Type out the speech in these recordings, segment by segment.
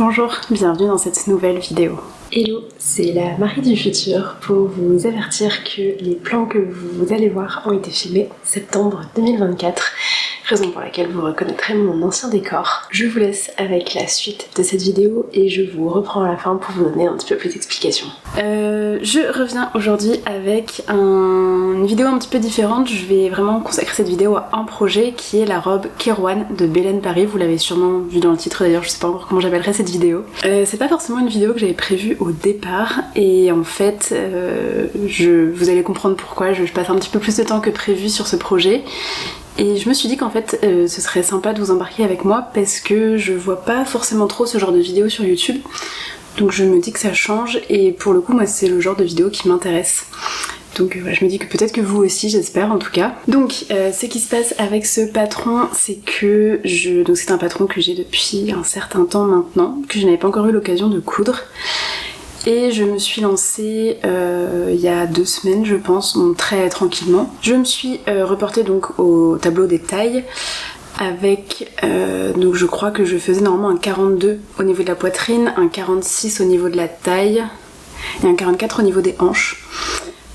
Bonjour, bienvenue dans cette nouvelle vidéo. Hello, c'est la Marie du futur pour vous avertir que les plans que vous allez voir ont été filmés septembre 2024, raison pour laquelle vous reconnaîtrez mon ancien décor. Je vous laisse avec la suite de cette vidéo et je vous reprends à la fin pour vous donner un petit peu plus d'explications. Je reviens aujourd'hui avec une vidéo un petit peu différente. Je vais vraiment consacrer cette vidéo à un projet qui est la robe Kerwan de Belen Paris. Vous l'avez sûrement vu dans le titre d'ailleurs, je sais pas encore comment j'appellerai cette vidéo. C'est pas forcément une vidéo que j'avais prévue au départ et en fait vous allez comprendre pourquoi je passe un petit peu plus de temps que prévu sur ce projet. Et je me suis dit qu'en fait ce serait sympa de vous embarquer avec moi parce que je vois pas forcément trop ce genre de vidéos sur YouTube. Donc je me dis que ça change et pour le coup moi c'est le genre de vidéo qui m'intéresse. Donc voilà, je me dis que peut-être que vous aussi, j'espère en tout cas. Donc ce qui se passe avec ce patron, c'est que donc c'est un patron que j'ai depuis un certain temps maintenant, que je n'avais pas encore eu l'occasion de coudre. Et je me suis lancée il y a 2 semaines je pense, donc très tranquillement. Je me suis reportée donc au tableau des tailles avec, donc je crois que je faisais normalement un 42 au niveau de la poitrine, un 46 au niveau de la taille et un 44 au niveau des hanches.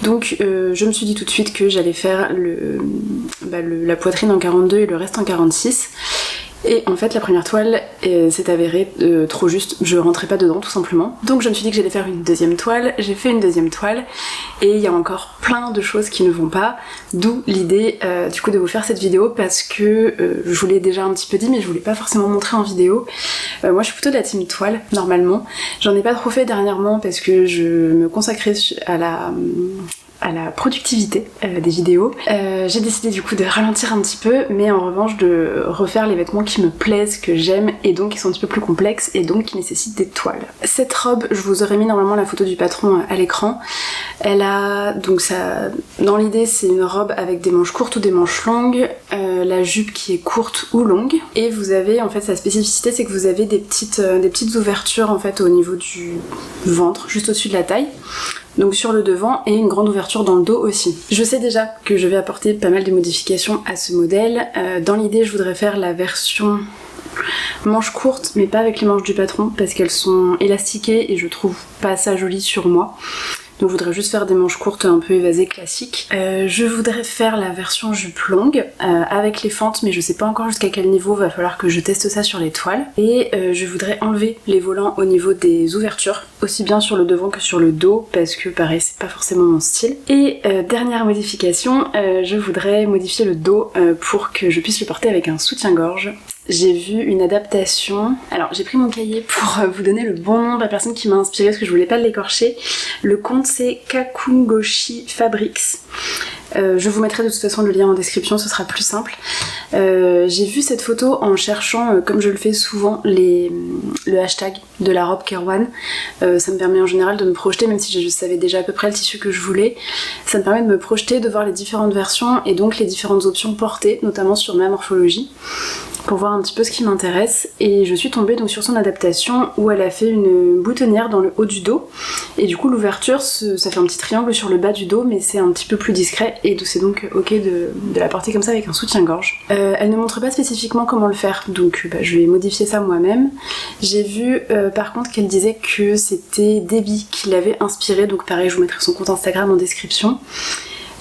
Donc je me suis dit tout de suite que j'allais faire la poitrine en 42 et le reste en 46. Et en fait la première toile s'est avérée trop juste, je rentrais pas dedans tout simplement. Donc je me suis dit que j'allais faire une deuxième toile, j'ai fait une deuxième toile et il y a encore plein de choses qui ne vont pas, d'où l'idée du coup de vous faire cette vidéo parce que je vous l'ai déjà un petit peu dit mais je voulais pas forcément montrer en vidéo. Moi je suis plutôt de la team toile normalement, j'en ai pas trop fait dernièrement parce que je me consacrais à la productivité des vidéos. J'ai décidé du coup de ralentir un petit peu mais en revanche de refaire les vêtements qui me plaisent, que j'aime et donc qui sont un petit peu plus complexes et donc qui nécessitent des toiles. Cette robe, je vous aurais mis normalement la photo du patron à l'écran. Elle a donc ça, dans l'idée c'est une robe avec des manches courtes ou des manches longues, la jupe qui est courte ou longue et vous avez en fait sa spécificité c'est que vous avez des petites ouvertures en fait au niveau du ventre, juste au-dessus de la taille. Donc sur le devant et une grande ouverture dans le dos aussi. Je sais déjà que je vais apporter pas mal de modifications à ce modèle. Dans l'idée je voudrais faire la version manches courtes mais pas avec les manches du patron parce qu'elles sont élastiquées et je trouve pas ça joli sur moi. Donc je voudrais juste faire des manches courtes un peu évasées classiques. Je voudrais faire la version jupe longue avec les fentes mais je sais pas encore jusqu'à quel niveau, va falloir que je teste ça sur les toiles. Et je voudrais enlever les volants au niveau des ouvertures, aussi bien sur le devant que sur le dos parce que pareil c'est pas forcément mon style. Et dernière modification, je voudrais modifier le dos pour que je puisse le porter avec un soutien-gorge. J'ai vu une adaptation, alors j'ai pris mon cahier pour vous donner le bon nom de la personne qui m'a inspirée parce que je voulais pas l'écorcher. Le compte c'est Kakungoshi Fabrics. Je vous mettrai de toute façon le lien en description, ce sera plus simple. J'ai vu cette photo en cherchant, comme je le fais souvent, le hashtag de la robe Kerwan. Ça me permet en général de me projeter, même si je savais déjà à peu près le tissu que je voulais. Ça me permet de me projeter, de voir les différentes versions et donc les différentes options portées, notamment sur ma morphologie, pour voir un petit peu ce qui m'intéresse. Et je suis tombée donc sur son adaptation où elle a fait une boutonnière dans le haut du dos et du coup l'ouverture ça fait un petit triangle sur le bas du dos mais c'est un petit peu plus discret et c'est donc ok de la porter comme ça avec un soutien-gorge. Elle ne montre pas spécifiquement comment le faire donc je vais modifier ça moi-même. J'ai vu par contre qu'elle disait que c'était Debbie qui l'avait inspirée, donc pareil je vous mettrai son compte Instagram en description.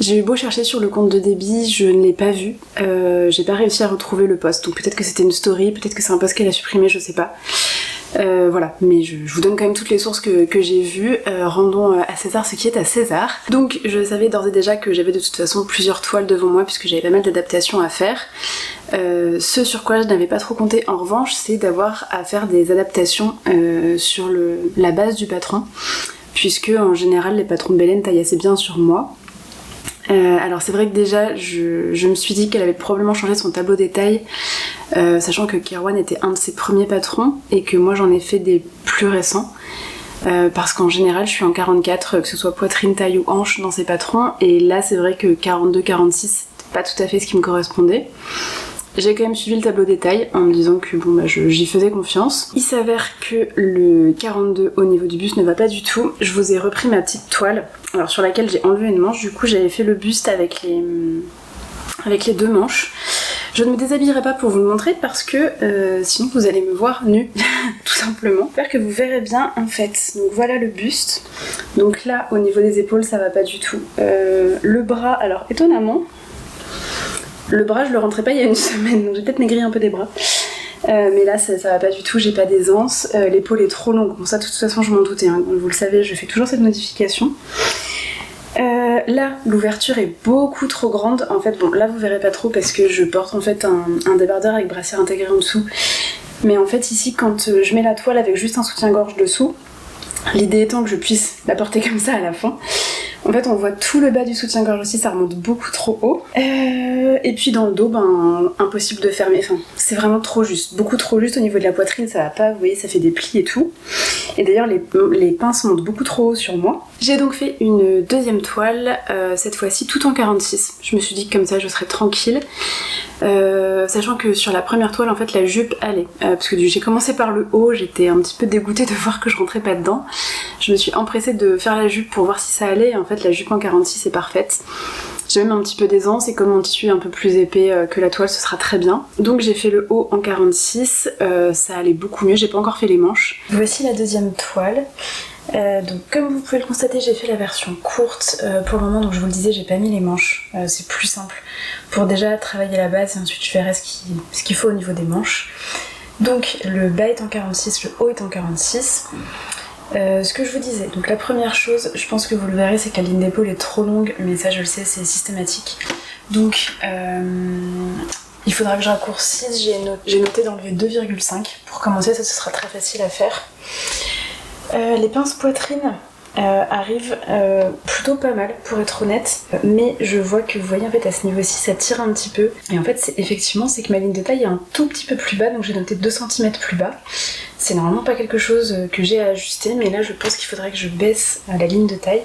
J'ai eu beau chercher sur le compte de Debbie, je ne l'ai pas vu, j'ai pas réussi à retrouver le post, donc peut-être que c'était une story, peut-être que c'est un post qu'elle a supprimé, je sais pas. Voilà, mais je vous donne quand même toutes les sources que j'ai vues, rendons à César ce qui est à César. Donc je savais d'ores et déjà que j'avais de toute façon plusieurs toiles devant moi puisque j'avais pas mal d'adaptations à faire. Ce sur quoi je n'avais pas trop compté en revanche, c'est d'avoir à faire des adaptations sur la base du patron, puisque en général les patrons de Belen taillent assez bien sur moi. Alors c'est vrai que déjà je me suis dit qu'elle avait probablement changé son tableau des tailles, sachant que Kerwan était un de ses premiers patrons et que moi j'en ai fait des plus récents, parce qu'en général je suis en 44, que ce soit poitrine, taille ou hanche dans ces patrons, et là c'est vrai que 42-46 c'était pas tout à fait ce qui me correspondait. J'ai quand même suivi le tableau des tailles en me disant que bon j'y faisais confiance. Il s'avère que le 42 au niveau du buste ne va pas du tout. Je vous ai repris ma petite toile, alors sur laquelle j'ai enlevé une manche, du coup j'avais fait le buste avec les 2 manches. Je ne me déshabillerai pas pour vous le montrer parce que sinon vous allez me voir nue, tout simplement. J'espère que vous verrez bien en fait. Donc voilà le buste. Donc là, au niveau des épaules, ça va pas du tout. Le bras, alors étonnamment, le bras je le rentrais pas il y a une semaine, donc j'ai peut-être maigri un peu des bras. Mais là ça va pas du tout, j'ai pas d'aisance, l'épaule est trop longue. Bon ça de toute façon je m'en doutais, hein. Vous le savez, je fais toujours cette modification. Là l'ouverture est beaucoup trop grande. En fait bon là vous verrez pas trop parce que je porte en fait un débardeur avec brassière intégrée en dessous. Mais en fait ici quand je mets la toile avec juste un soutien-gorge dessous, l'idée étant que je puisse la porter comme ça à la fin. En fait on voit tout le bas du soutien-gorge aussi, ça remonte beaucoup trop haut. Et puis dans le dos, ben impossible de fermer, enfin c'est vraiment trop juste, beaucoup trop juste au niveau de la poitrine, ça va pas, vous voyez ça fait des plis et tout. Et d'ailleurs les pinces montent beaucoup trop haut sur moi. J'ai donc fait une deuxième toile, cette fois-ci tout en 46. Je me suis dit que comme ça je serais tranquille. Sachant que sur la première toile en fait la jupe allait, parce que j'ai commencé par le haut, j'étais un petit peu dégoûtée de voir que je rentrais pas dedans. Je me suis empressée de faire la jupe pour voir si ça allait, et en fait la jupe en 46 est parfaite. J'ai même un petit peu d'aisance et comme mon tissu est un peu plus épais que la toile, ce sera très bien. Donc j'ai fait le haut en 46, ça allait beaucoup mieux, j'ai pas encore fait les manches. Voici la deuxième toile. Donc comme vous pouvez le constater, j'ai fait la version courte pour le moment, donc je vous le disais, j'ai pas mis les manches, c'est plus simple pour déjà travailler la base et ensuite je verrai ce qu'il faut au niveau des manches. Donc le bas est en 46, le haut est en 46. Ce que je vous disais, donc la première chose, je pense que vous le verrez, c'est que la ligne d'épaule est trop longue, mais ça je le sais, c'est systématique. Donc il faudra que je raccourcisse, j'ai noté d'enlever 2,5. Pour commencer, ça ce sera très facile à faire. Les pinces poitrine arrivent plutôt pas mal pour être honnête, mais je vois que vous voyez en fait à ce niveau-ci ça tire un petit peu, et en fait effectivement c'est que ma ligne de taille est un tout petit peu plus bas, donc j'ai noté 2 cm plus bas. C'est normalement pas quelque chose que j'ai à ajuster, mais là je pense qu'il faudrait que je baisse la ligne de taille.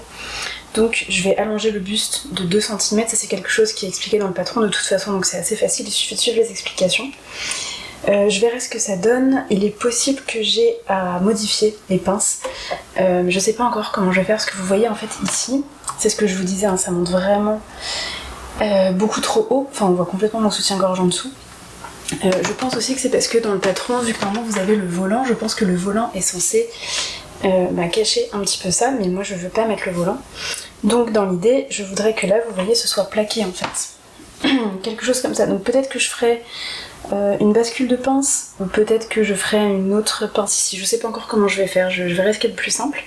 Donc je vais allonger le buste de 2 cm, ça c'est quelque chose qui est expliqué dans le patron de toute façon, donc c'est assez facile, il suffit de suivre les explications. Je verrai ce que ça donne. Il est possible que j'ai à modifier les pinces. Je sais pas encore comment je vais faire, ce que vous voyez en fait ici, c'est ce que je vous disais, hein, ça monte vraiment beaucoup trop haut. Enfin on voit complètement mon soutien-gorge en dessous. Je pense aussi que c'est parce que dans le patron, vu que normalement vous avez le volant, je pense que le volant est censé cacher un petit peu ça, mais moi je veux pas mettre le volant. Donc dans l'idée, je voudrais que là, vous voyez, ce soit plaqué en fait. Quelque chose comme ça. Donc peut-être que je ferai une bascule de pince, ou peut-être que je ferai une autre pince ici. Je sais pas encore comment je vais faire, je verrai ce qui est le plus simple.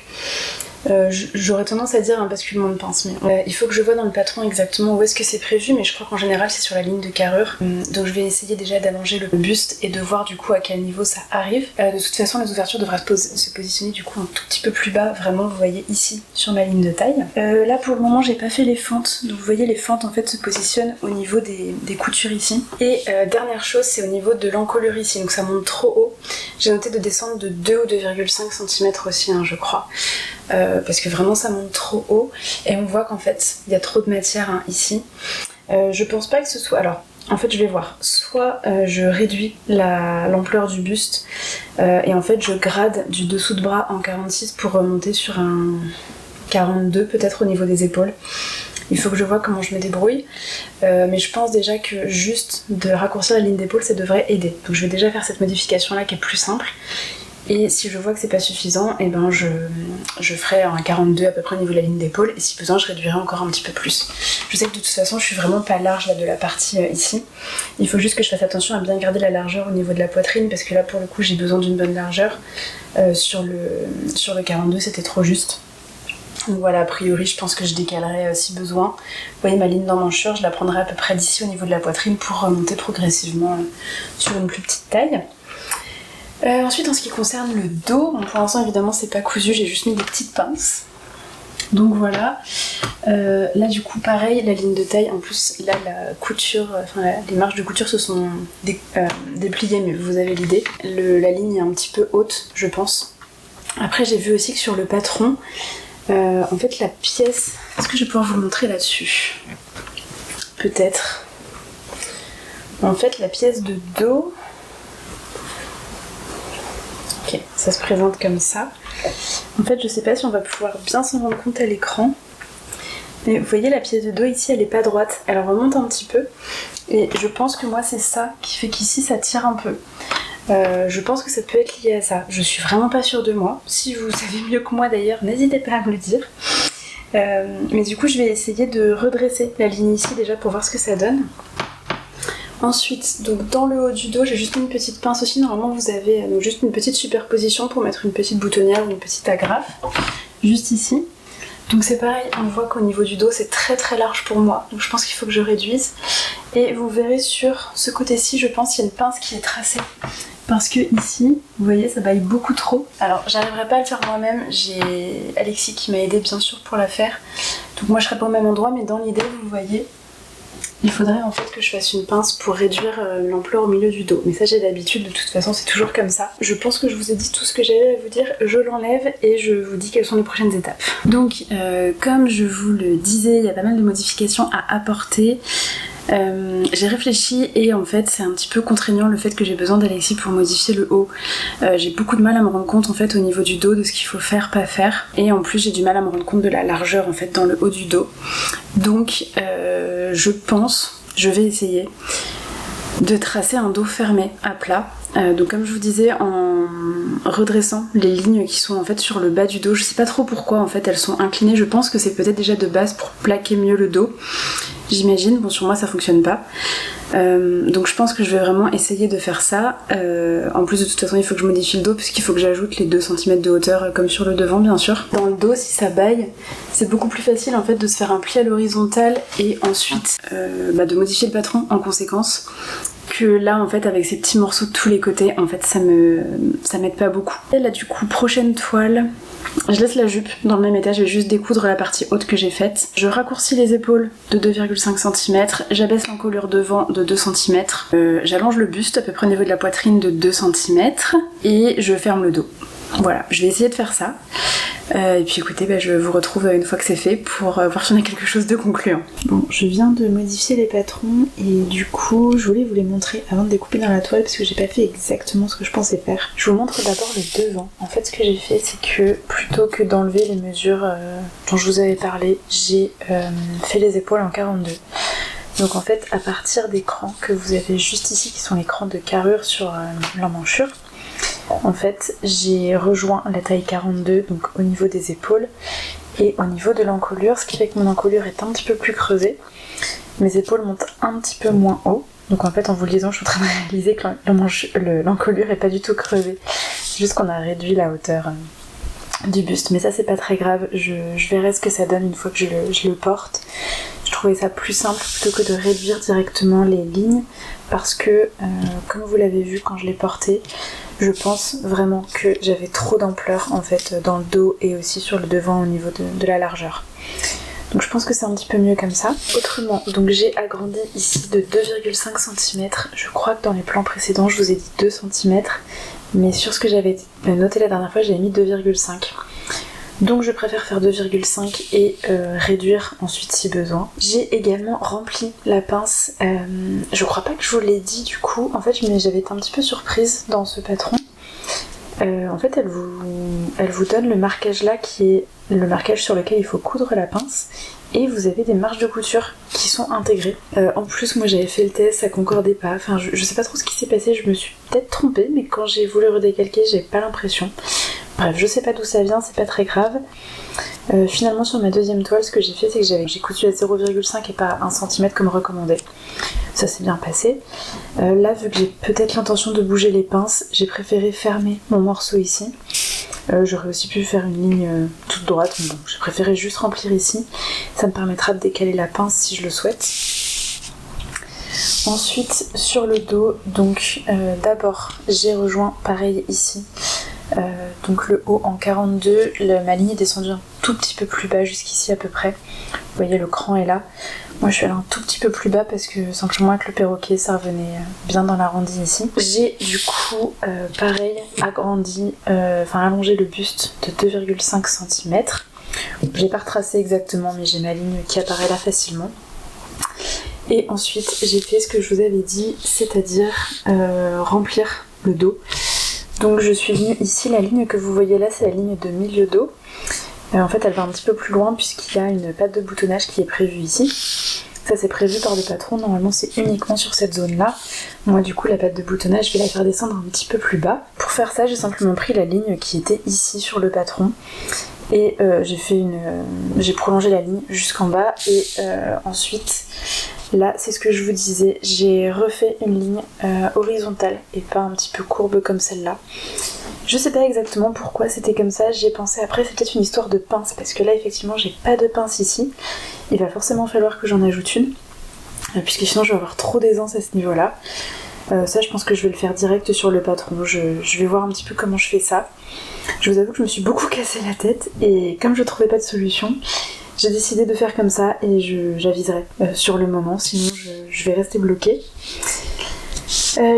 J'aurais tendance à dire un basculement de pince, mais il faut que je vois dans le patron exactement où est-ce que c'est prévu, mais je crois qu'en général c'est sur la ligne de carrure. Donc je vais essayer déjà d'allonger le buste et de voir du coup à quel niveau ça arrive. De toute façon les ouvertures devraient se positionner du coup un tout petit peu plus bas, vraiment vous voyez ici sur ma ligne de taille. Là pour le moment j'ai pas fait les fentes, donc vous voyez les fentes en fait se positionnent au niveau des coutures ici. Et dernière chose, c'est au niveau de l'encolure ici, donc ça monte trop haut. J'ai noté de descendre de 2 ou 2,5 cm aussi, hein, je crois. Parce que vraiment ça monte trop haut et on voit qu'en fait il y a trop de matière hein, ici. Je pense pas que ce soit... Alors en fait je vais voir, soit je réduis l'ampleur du buste et en fait je grade du dessous de bras en 46 pour remonter sur un 42 peut-être au niveau des épaules. Il faut que je vois comment je me débrouille, mais je pense déjà que juste de raccourcir la ligne d'épaule ça devrait aider. Donc je vais déjà faire cette modification là qui est plus simple. Et si je vois que c'est pas suffisant, et ben je ferai un 42 à peu près au niveau de la ligne d'épaule, et si besoin je réduirai encore un petit peu plus. Je sais que de toute façon je suis vraiment pas large là de la partie ici. Il faut juste que je fasse attention à bien garder la largeur au niveau de la poitrine, parce que là pour le coup j'ai besoin d'une bonne largeur. Sur le 42 c'était trop juste. Donc voilà, a priori je pense que je décalerai si besoin. Vous voyez ma ligne d'emmanchure, je la prendrai à peu près d'ici au niveau de la poitrine pour remonter progressivement sur une plus petite taille. Ensuite en ce qui concerne le dos, bon, pour l'instant évidemment c'est pas cousu, j'ai juste mis des petites pinces. Donc voilà, là du coup pareil, la ligne de taille, en plus là la couture, les marges de couture se sont dépliées, mais vous avez l'idée. La ligne est un petit peu haute je pense. Après j'ai vu aussi que sur le patron, en fait la pièce, est-ce que je vais pouvoir vous le montrer là-dessus? Peut-être. En fait la pièce de dos... Ok, ça se présente comme ça. En fait, je sais pas si on va pouvoir bien s'en rendre compte à l'écran, Mais vous voyez la pièce de dos ici, elle est pas droite, elle remonte un petit peu. Et je pense que moi c'est ça qui fait qu'ici ça tire un peu. Je pense que ça peut être lié à ça. Je suis vraiment pas sûre de moi. Si vous savez mieux que moi d'ailleurs, n'hésitez pas à me le dire. Mais du coup je vais essayer de redresser la ligne ici déjà pour voir ce que ça donne. Ensuite, donc dans le haut du dos, j'ai juste une petite pince aussi. Normalement vous avez donc juste une petite superposition pour mettre une petite boutonnière ou une petite agrafe. Juste ici. Donc c'est pareil, on voit qu'au niveau du dos c'est très très large pour moi. Donc je pense qu'il faut que je réduise. Et vous verrez sur ce côté-ci, je pense qu'il y a une pince qui est tracée. Parce que ici, vous voyez, ça baille beaucoup trop. Alors j'arriverai pas à le faire moi-même, j'ai Alexis qui m'a aidé bien sûr pour la faire. Donc moi je serai pas au même endroit, mais dans l'idée, vous voyez, il faudrait en fait que je fasse une pince pour réduire l'ampleur au milieu du dos. Mais ça j'ai l'habitude, de toute façon c'est toujours comme ça. Je pense que je vous ai dit tout ce que j'avais à vous dire, je l'enlève et je vous dis quelles sont les prochaines étapes. Donc comme je vous le disais, il y a pas mal de modifications à apporter. J'ai réfléchi et en fait c'est un petit peu contraignant le fait que j'ai besoin d'Alexis pour modifier le haut. J'ai beaucoup de mal à me rendre compte en fait au niveau du dos de ce qu'il faut faire, pas faire. Et en plus j'ai du mal à me rendre compte de la largeur en fait dans le haut du dos. Donc je vais essayer de tracer un dos fermé à plat. Donc comme je vous disais, en redressant les lignes qui sont en fait sur le bas du dos, je sais pas trop pourquoi en fait elles sont inclinées, je pense que c'est peut-être déjà de base pour plaquer mieux le dos, j'imagine, bon sur moi ça fonctionne pas. Donc je pense que je vais vraiment essayer de faire ça. En plus de toute façon il faut que je modifie le dos puisqu'il faut que j'ajoute les 2 cm de hauteur comme sur le devant bien sûr. Dans le dos si ça baille, c'est beaucoup plus facile en fait de se faire un pli à l'horizontale et ensuite de modifier le patron en conséquence. Que là en fait avec ces petits morceaux de tous les côtés en fait ça m'aide pas beaucoup. Et là du coup prochaine toile, je laisse la jupe dans le même état, je vais juste découdre la partie haute que j'ai faite. Je raccourcis les épaules de 2,5 cm, j'abaisse l'encolure devant de 2 cm, j'allonge le buste à peu près au niveau de la poitrine de 2 cm et je ferme le dos. Voilà, je vais essayer de faire ça. Et puis écoutez, je vous retrouve une fois que c'est fait pour voir si on a quelque chose de concluant. Bon, je viens de modifier les patrons et du coup, je voulais vous les montrer avant de découper dans la toile parce que j'ai pas fait exactement ce que je pensais faire. Je vous montre d'abord le devant. En fait, ce que j'ai fait, c'est que plutôt que d'enlever les mesures dont je vous avais parlé, j'ai fait les épaules en 42. Donc en fait, à partir des crans que vous avez juste ici, qui sont les crans de carrure sur l'emmanchure, en fait, j'ai rejoint la taille 42, donc au niveau des épaules et au niveau de l'encolure, ce qui fait que mon encolure est un petit peu plus creusée. Mes épaules montent un petit peu moins haut. Donc en fait, en vous le disant, je suis en train de réaliser que l'encolure est pas du tout creusée. C'est juste qu'on a réduit la hauteur du buste. Mais ça, c'est pas très grave. Je verrai ce que ça donne une fois que je le porte. Je trouvais ça plus simple plutôt que de réduire directement les lignes parce que, comme vous l'avez vu quand je l'ai porté, je pense vraiment que j'avais trop d'ampleur en fait dans le dos et aussi sur le devant au niveau de la largeur. Donc je pense que c'est un petit peu mieux comme ça. Autrement, donc j'ai agrandi ici de 2,5 cm. Je crois que dans les plans précédents je vous ai dit 2 cm, mais sur ce que j'avais noté la dernière fois j'avais mis 2,5. Donc je préfère faire 2,5 et réduire ensuite si besoin. J'ai également rempli la pince, je crois pas que je vous l'ai dit du coup, en fait j'avais été un petit peu surprise dans ce patron. En fait elle vous donne le marquage là qui est le marquage sur lequel il faut coudre la pince et vous avez des marges de couture qui sont intégrées. En plus moi j'avais fait le test, ça concordait pas, enfin je sais pas trop ce qui s'est passé, je me suis peut-être trompée mais quand j'ai voulu redécalquer j'avais pas l'impression. Bref, je sais pas d'où ça vient, c'est pas très grave. Finalement sur ma deuxième toile, ce que j'ai fait c'est que j'ai cousu à 0,5 et pas 1 cm comme recommandé. Ça s'est bien passé. Là, vu que j'ai peut-être l'intention de bouger les pinces, j'ai préféré fermer mon morceau ici. J'aurais aussi pu faire une ligne toute droite, mais bon, j'ai préféré juste remplir ici. Ça me permettra de décaler la pince si je le souhaite. Ensuite, sur le dos, donc d'abord j'ai rejoint pareil ici. Donc le haut en 42, ma ligne est descendue un tout petit peu plus bas jusqu'ici à peu près. Vous voyez le cran est là. Moi je suis allée un tout petit peu plus bas parce que simplement avec le perroquet ça revenait bien dans l'arrondi ici. J'ai du coup pareil allongé le buste de 2,5 cm. J'ai pas retracé exactement mais j'ai ma ligne qui apparaît là facilement. Et ensuite j'ai fait ce que je vous avais dit, c'est-à-dire remplir le dos. Donc je suis venue ici, la ligne que vous voyez là c'est la ligne de milieu dos En fait elle va un petit peu plus loin puisqu'il y a une patte de boutonnage qui est prévue ici. Ça c'est prévu par le patron, normalement c'est uniquement sur cette zone là. Moi du coup la patte de boutonnage je vais la faire descendre un petit peu plus bas. Pour faire ça j'ai simplement pris la ligne qui était ici sur le patron et j'ai prolongé la ligne jusqu'en bas et ensuite là c'est ce que je vous disais, j'ai refait une ligne horizontale et pas un petit peu courbe comme celle-là. Je sais pas exactement pourquoi c'était comme ça, j'ai pensé après c'est peut-être une histoire de pince parce que là effectivement j'ai pas de pince ici. Il va forcément falloir que j'en ajoute une puisque sinon je vais avoir trop d'aisance à ce niveau-là. Ça je pense que je vais le faire direct sur le patron, je vais voir un petit peu comment je fais ça. Je vous avoue que je me suis beaucoup cassé la tête et comme je trouvais pas de solution, j'ai décidé de faire comme ça et j'aviserai sur le moment, sinon je vais rester bloquée.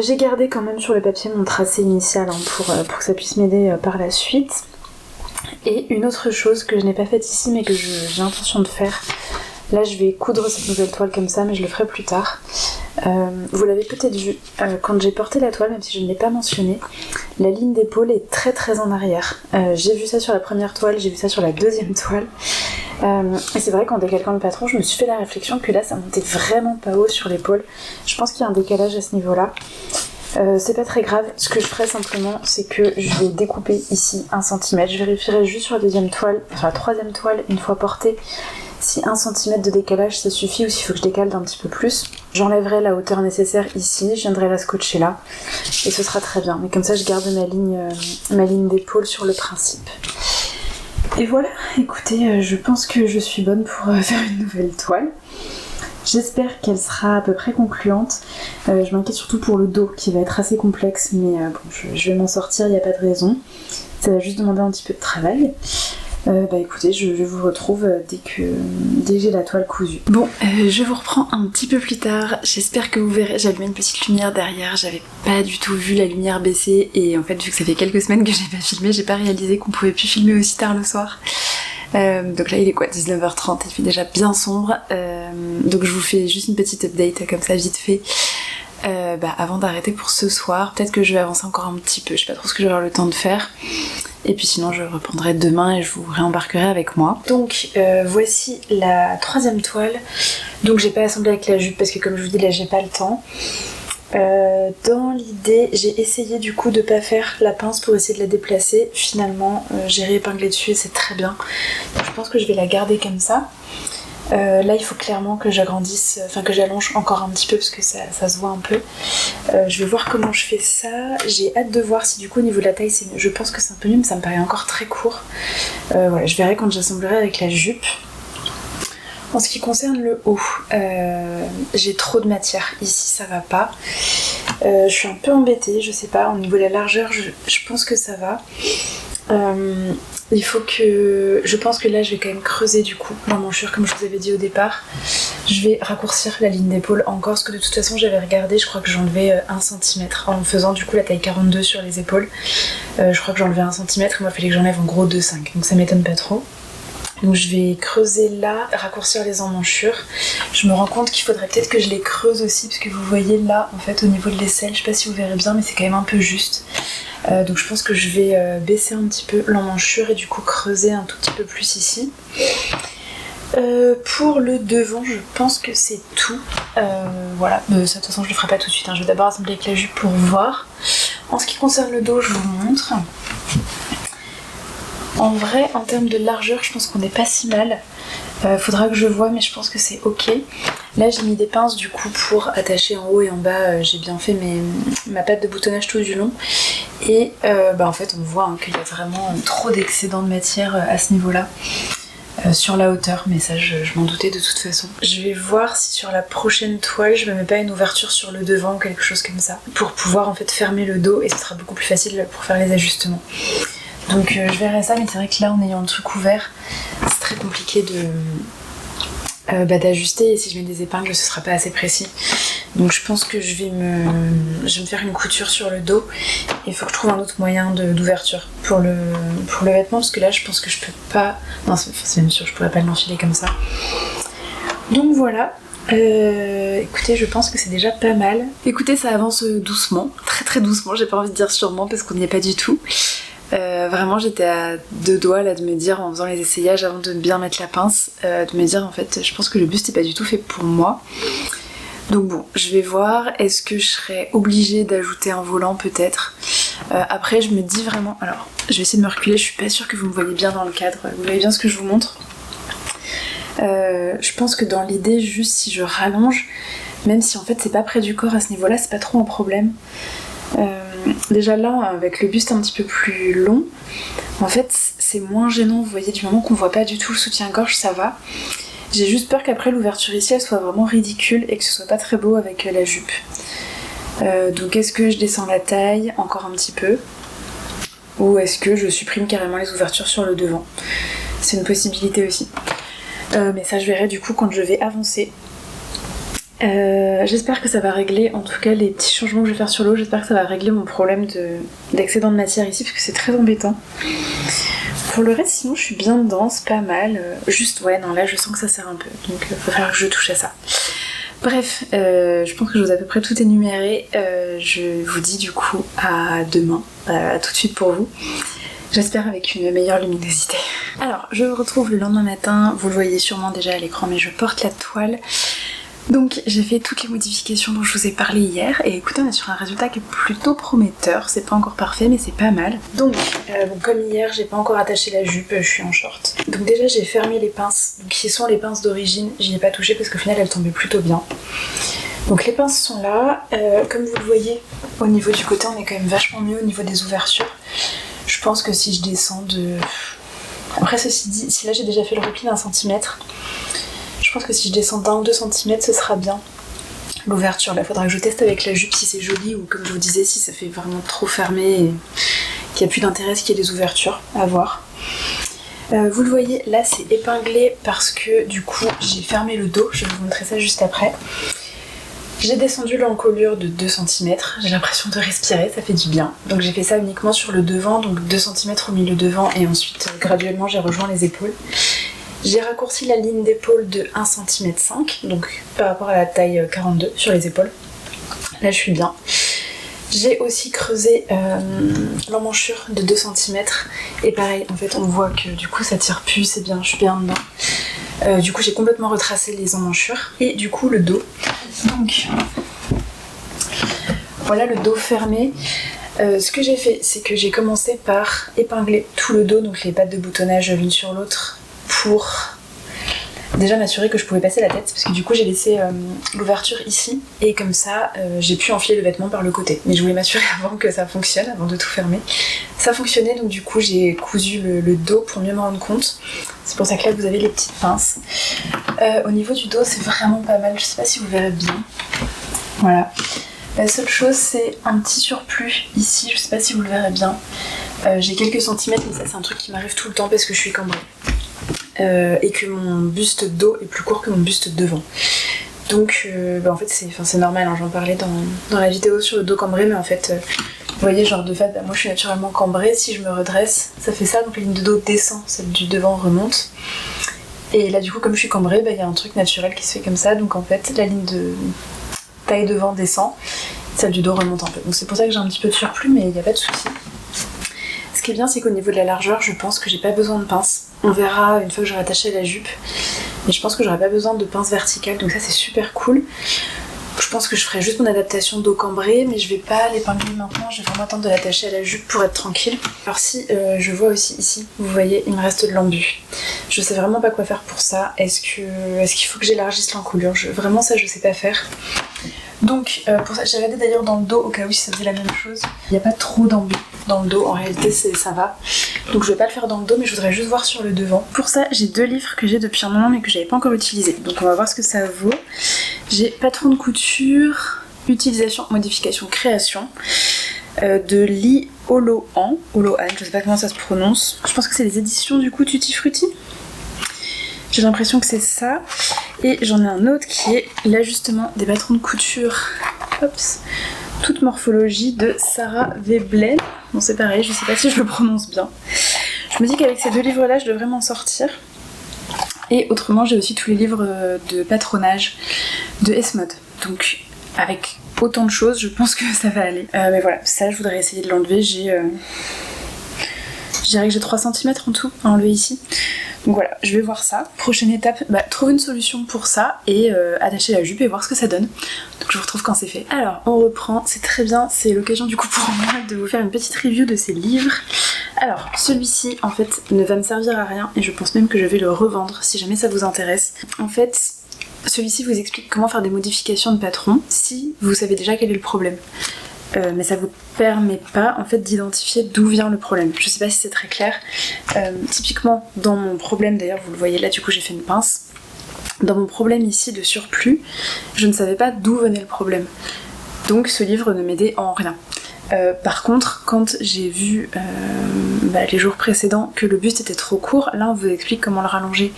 J'ai gardé quand même sur le papier mon tracé initial pour que ça puisse m'aider par la suite. Et une autre chose que je n'ai pas faite ici mais que j'ai l'intention de faire, là je vais coudre cette nouvelle toile comme ça mais je le ferai plus tard. Vous l'avez peut-être vu, quand j'ai porté la toile, même si je ne l'ai pas mentionné, la ligne d'épaule est très très en arrière. J'ai vu ça sur la première toile, j'ai vu ça sur la deuxième toile. Et c'est vrai qu'en décalquant le patron, je me suis fait la réflexion que là ça montait vraiment pas haut sur l'épaule. Je pense qu'il y a un décalage à ce niveau-là. C'est pas très grave, ce que je ferai simplement c'est que je vais découper ici 1 cm. Je vérifierai juste sur la deuxième toile, sur la troisième toile, une fois portée, si 1 cm de décalage ça suffit ou s'il faut que je décale d'un petit peu plus. J'enlèverai la hauteur nécessaire ici, je viendrai la scotcher là et ce sera très bien. Mais comme ça je garde ma ligne d'épaule sur le principe. Et voilà, écoutez, je pense que je suis bonne pour faire une nouvelle toile. J'espère qu'elle sera à peu près concluante. Je m'inquiète surtout pour le dos qui va être assez complexe, mais bon, je vais m'en sortir, il n'y a pas de raison. Ça va juste demander un petit peu de travail. Écoutez, je vous retrouve dès que j'ai la toile cousue. Bon, je vous reprends un petit peu plus tard. J'espère que vous verrez, j'ai allumé une petite lumière derrière. J'avais pas du tout vu la lumière baisser et en fait vu que ça fait quelques semaines que j'ai pas filmé, j'ai pas réalisé qu'on pouvait plus filmer aussi tard le soir. Donc là il est quoi, 19h30, il fait déjà bien sombre. Donc je vous fais juste une petite update comme ça vite fait. Avant d'arrêter pour ce soir, peut-être que je vais avancer encore un petit peu, je sais pas trop ce que je vais avoir le temps de faire. Et puis sinon je reprendrai demain et je vous réembarquerai avec moi. Donc voici la troisième toile. Donc j'ai pas assemblé avec la jupe parce que comme je vous dis là j'ai pas le temps. Dans l'idée j'ai essayé du coup de pas faire la pince pour essayer de la déplacer. Finalement j'ai réépinglé dessus et c'est très bien. Donc je pense que je vais la garder comme ça. Là il faut clairement que j'agrandisse, enfin que j'allonge encore un petit peu parce que ça se voit un peu. Je vais voir comment je fais ça. J'ai hâte de voir si du coup au niveau de la taille c'est mieux. Je pense que c'est un peu mieux mais ça me paraît encore très court. Voilà, je verrai quand j'assemblerai avec la jupe. En ce qui concerne le haut, j'ai trop de matière. Ici ça va pas. Je suis un peu embêtée, je sais pas, au niveau de la largeur je pense que ça va. Il faut que... Je pense que là je vais quand même creuser du coup l'emmanchure comme je vous avais dit au départ. Je vais raccourcir la ligne d'épaule encore parce que de toute façon j'avais regardé, je crois que j'enlevais 1 cm en faisant du coup la taille 42 sur les épaules. Je crois que j'enlevais 1 cm et moi il fallait que j'enlève en gros 2,5 donc ça m'étonne pas trop. Donc je vais creuser là, raccourcir les emmanchures. Je me rends compte qu'il faudrait peut-être que je les creuse aussi parce que vous voyez là en fait au niveau de l'aisselle, je sais pas si vous verrez bien mais c'est quand même un peu juste. Donc je pense que je vais baisser un petit peu l'emmanchure et du coup creuser un tout petit peu plus ici. Pour le devant je pense que c'est tout. Voilà, de toute façon je le ferai pas tout de suite, hein. Je vais d'abord assembler avec la jupe pour voir. En ce qui concerne le dos je vous montre. En vrai, en termes de largeur, je pense qu'on n'est pas si mal. Faudra que je vois, mais je pense que c'est ok. Là, j'ai mis des pinces du coup pour attacher en haut et en bas. J'ai bien fait ma patte de boutonnage tout du long. Et en fait, on voit qu'il y a vraiment trop d'excédent de matière à ce niveau-là. Sur la hauteur, mais ça, je m'en doutais de toute façon. Je vais voir si sur la prochaine toile, je me mets pas une ouverture sur le devant ou quelque chose comme ça. Pour pouvoir en fait fermer le dos et ce sera beaucoup plus facile pour faire les ajustements. Donc je verrai ça, mais c'est vrai que là en ayant le truc ouvert c'est très compliqué d'ajuster et si je mets des épingles ce sera pas assez précis. Donc je pense que je vais me faire une couture sur le dos et il faut que je trouve un autre moyen d'ouverture pour le vêtement parce que là je pense que je peux pas... Non c'est même sûr, je pourrais pas l'enfiler comme ça. Donc voilà. Écoutez, je pense que c'est déjà pas mal. Écoutez, ça avance doucement, très très doucement, j'ai pas envie de dire sûrement parce qu'on n'y est pas du tout. Vraiment j'étais à deux doigts là de me dire en faisant les essayages avant de bien mettre la pince, de me dire en fait je pense que le buste n'est pas du tout fait pour moi. Donc bon, je vais voir, est-ce que je serais obligée d'ajouter un volant peut-être. Après je me dis vraiment, alors je vais essayer de me reculer, je suis pas sûre que vous me voyez bien dans le cadre, vous voyez bien ce que je vous montre. Je pense que dans l'idée, juste si je rallonge, même si en fait c'est pas près du corps à ce niveau là, c'est pas trop un problème. Déjà là, avec le buste un petit peu plus long, en fait c'est moins gênant, vous voyez, du moment qu'on voit pas du tout le soutien-gorge, ça va. J'ai juste peur qu'après l'ouverture ici elle soit vraiment ridicule et que ce soit pas très beau avec la jupe. Donc est-ce que je descends la taille encore un petit peu, ou est-ce que je supprime carrément les ouvertures sur le devant? C'est une possibilité aussi. Mais ça je verrai du coup quand je vais avancer. J'espère que ça va régler, en tout cas les petits changements que je vais faire sur l'eau, j'espère que ça va régler mon problème d'excédent de matière ici parce que c'est très embêtant. Pour le reste sinon je suis bien dedans, c'est pas mal. Juste ouais non là je sens que ça sert un peu, donc il va falloir que je touche à ça. Bref, je pense que je vous ai à peu près tout énuméré. Je vous dis du coup à demain, à tout de suite pour vous. J'espère avec une meilleure luminosité. Alors, je me retrouve le lendemain matin, vous le voyez sûrement déjà à l'écran, mais je porte la toile. Donc j'ai fait toutes les modifications dont je vous ai parlé hier, et écoutez, on est sur un résultat qui est plutôt prometteur, c'est pas encore parfait mais c'est pas mal. Donc, bon, comme hier, j'ai pas encore attaché la jupe, je suis en short. Donc déjà j'ai fermé les pinces, donc qui sont les pinces d'origine, j'y ai pas touché parce qu'au final elles tombaient plutôt bien. Donc les pinces sont là, comme vous le voyez, au niveau du côté on est quand même vachement mieux au niveau des ouvertures. Je pense que si je descends de... Après ceci dit, si là j'ai déjà fait le repli d'1 centimètre, je pense que si je descends d'1 ou 2 cm ce sera bien. L'ouverture, là faudra que je teste avec la jupe si c'est joli ou comme je vous disais si ça fait vraiment trop fermé et qu'il n'y a plus d'intérêt qu'il y ait des ouvertures à voir. Vous le voyez, là c'est épinglé parce que du coup j'ai fermé le dos, je vais vous montrer ça juste après. J'ai descendu l'encolure de 2 cm, j'ai l'impression de respirer, ça fait du bien. Donc j'ai fait ça uniquement sur le devant, donc 2 cm au milieu devant et ensuite graduellement j'ai rejoint les épaules. J'ai raccourci la ligne d'épaule de 1,5 cm, donc par rapport à la taille 42 sur les épaules. Là je suis bien. J'ai aussi creusé l'emmanchure de 2 cm et pareil, en fait on voit que du coup ça tire plus, c'est bien, je suis bien dedans. Du coup j'ai complètement retracé les emmanchures et du coup le dos. Donc voilà le dos fermé. Ce que j'ai fait, c'est que j'ai commencé par épingler tout le dos, donc les pattes de boutonnage l'une sur l'autre, pour déjà m'assurer que je pouvais passer la tête, parce que du coup j'ai laissé l'ouverture ici, et comme ça j'ai pu enfiler le vêtement par le côté. Mais je voulais m'assurer avant que ça fonctionne, avant de tout fermer. Ça fonctionnait, donc du coup j'ai cousu le dos pour mieux me rendre compte. C'est pour ça que là vous avez les petites pinces. Au niveau du dos c'est vraiment pas mal, je sais pas si vous verrez bien. Voilà. La seule chose c'est un petit surplus ici, je sais pas si vous le verrez bien. J'ai quelques centimètres, mais ça c'est un truc qui m'arrive tout le temps parce que je suis cambrée. Et que mon buste dos est plus court que mon buste devant. Donc en fait c'est normal, hein, j'en parlais dans la vidéo sur le dos cambré, mais en fait vous voyez genre de fait moi je suis naturellement cambrée, si je me redresse ça fait ça, donc la ligne de dos descend, celle du devant remonte, et là du coup comme je suis cambrée, il y a un truc naturel qui se fait comme ça, donc en fait la ligne de taille devant descend, celle du dos remonte un peu, donc c'est pour ça que j'ai un petit peu de surplus, mais il n'y a pas de souci. Ce qui est bien c'est qu'au niveau de la largeur je pense que j'ai pas besoin de pince. On verra une fois que j'aurai attaché la jupe. Mais je pense que j'aurai pas besoin de pince verticale, donc ça c'est super cool. Je pense que je ferai juste mon adaptation dos cambré, mais je vais pas l'épingler maintenant, je vais vraiment attendre de l'attacher à la jupe pour être tranquille. Alors si je vois aussi ici, vous voyez, il me reste de l'embu. Je sais vraiment pas quoi faire pour ça. Est-ce qu'il faut que j'élargisse l'encolure? Vraiment ça je sais pas faire. Donc pour ça, j'ai regardé d'ailleurs dans le dos au cas où si ça faisait la même chose. Il n'y a pas trop d'embu dans le dos, en réalité ça va. Donc je vais pas le faire dans le dos, mais je voudrais juste voir sur le devant. Pour ça, j'ai 2 livres que j'ai depuis un moment mais que j'avais pas encore utilisés. Donc on va voir ce que ça vaut. J'ai patron de couture, utilisation, modification, création de Li Oloan, je sais pas comment ça se prononce. Je pense que c'est les éditions du coup Tutti Frutti. J'ai l'impression que c'est ça. Et j'en ai un autre qui est l'ajustement des patrons de couture. Hops. Toute morphologie de Sarah Veblen. Bon c'est pareil, je sais pas si je le prononce bien. Je me dis qu'avec ces 2 livres là je devrais m'en sortir. Et autrement j'ai aussi tous les livres de patronage de S-Mode. Donc avec autant de choses je pense que ça va aller. Mais voilà, ça je voudrais essayer de l'enlever. dirais que j'ai 3 cm en tout à enlever ici. Donc voilà, je vais voir ça. Prochaine étape, trouver une solution pour ça et attacher la jupe et voir ce que ça donne. Donc je vous retrouve quand c'est fait. Alors on reprend, c'est très bien, c'est l'occasion du coup pour moi de vous faire une petite review de ces livres. Alors celui-ci en fait ne va me servir à rien et je pense même que je vais le revendre si jamais ça vous intéresse. En fait, celui-ci vous explique comment faire des modifications de patron si vous savez déjà quel est le problème. Mais ça vous permet pas en fait d'identifier d'où vient le problème. Je sais pas si c'est très clair. Typiquement dans mon problème, d'ailleurs vous le voyez là, du coup j'ai fait une pince. Dans mon problème ici de surplus, je ne savais pas d'où venait le problème. Donc ce livre ne m'aidait en rien. Par contre, quand j'ai vu les jours précédents que le buste était trop court, là on vous explique comment le rallonger.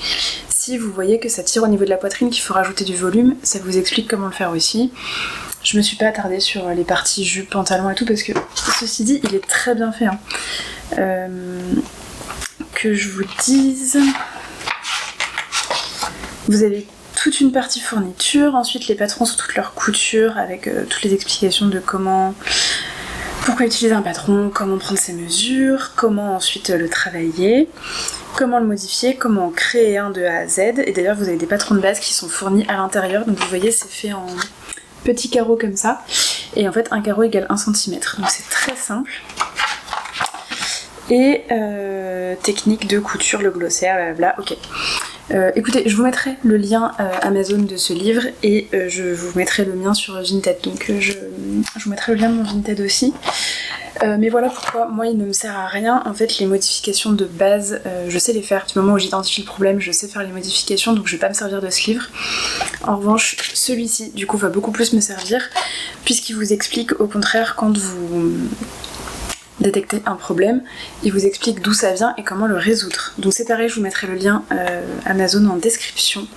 Si vous voyez que ça tire au niveau de la poitrine, qu'il faut rajouter du volume, ça vous explique comment le faire aussi. Je me suis pas attardée sur les parties jupe, pantalon et tout parce que ceci dit, il est très bien fait. Que je vous dise, vous avez toute une partie fourniture, ensuite les patrons sous toutes leurs coutures avec toutes les explications de pourquoi utiliser un patron, comment prendre ses mesures, comment ensuite le travailler, comment le modifier, comment créer un de A à Z. Et d'ailleurs vous avez des patrons de base qui sont fournis à l'intérieur, donc vous voyez c'est fait en petits carreaux comme ça, et en fait un carreau égale 1 cm, donc c'est très simple. Et technique de couture, le glossaire, blablabla, ok. Écoutez, je vous mettrai le lien Amazon de ce livre et je vous mettrai le mien sur Vinted, donc je vous mettrai le lien de mon Vinted aussi. Mais voilà pourquoi moi il ne me sert à rien. En fait les modifications de base je sais les faire, du moment où j'identifie le problème je sais faire les modifications, donc je vais pas me servir de ce livre. En revanche celui-ci du coup va beaucoup plus me servir puisqu'il vous explique au contraire quand vous détecter un problème, il vous explique d'où ça vient et comment le résoudre. Donc c'est pareil, je vous mettrai le lien Amazon en description.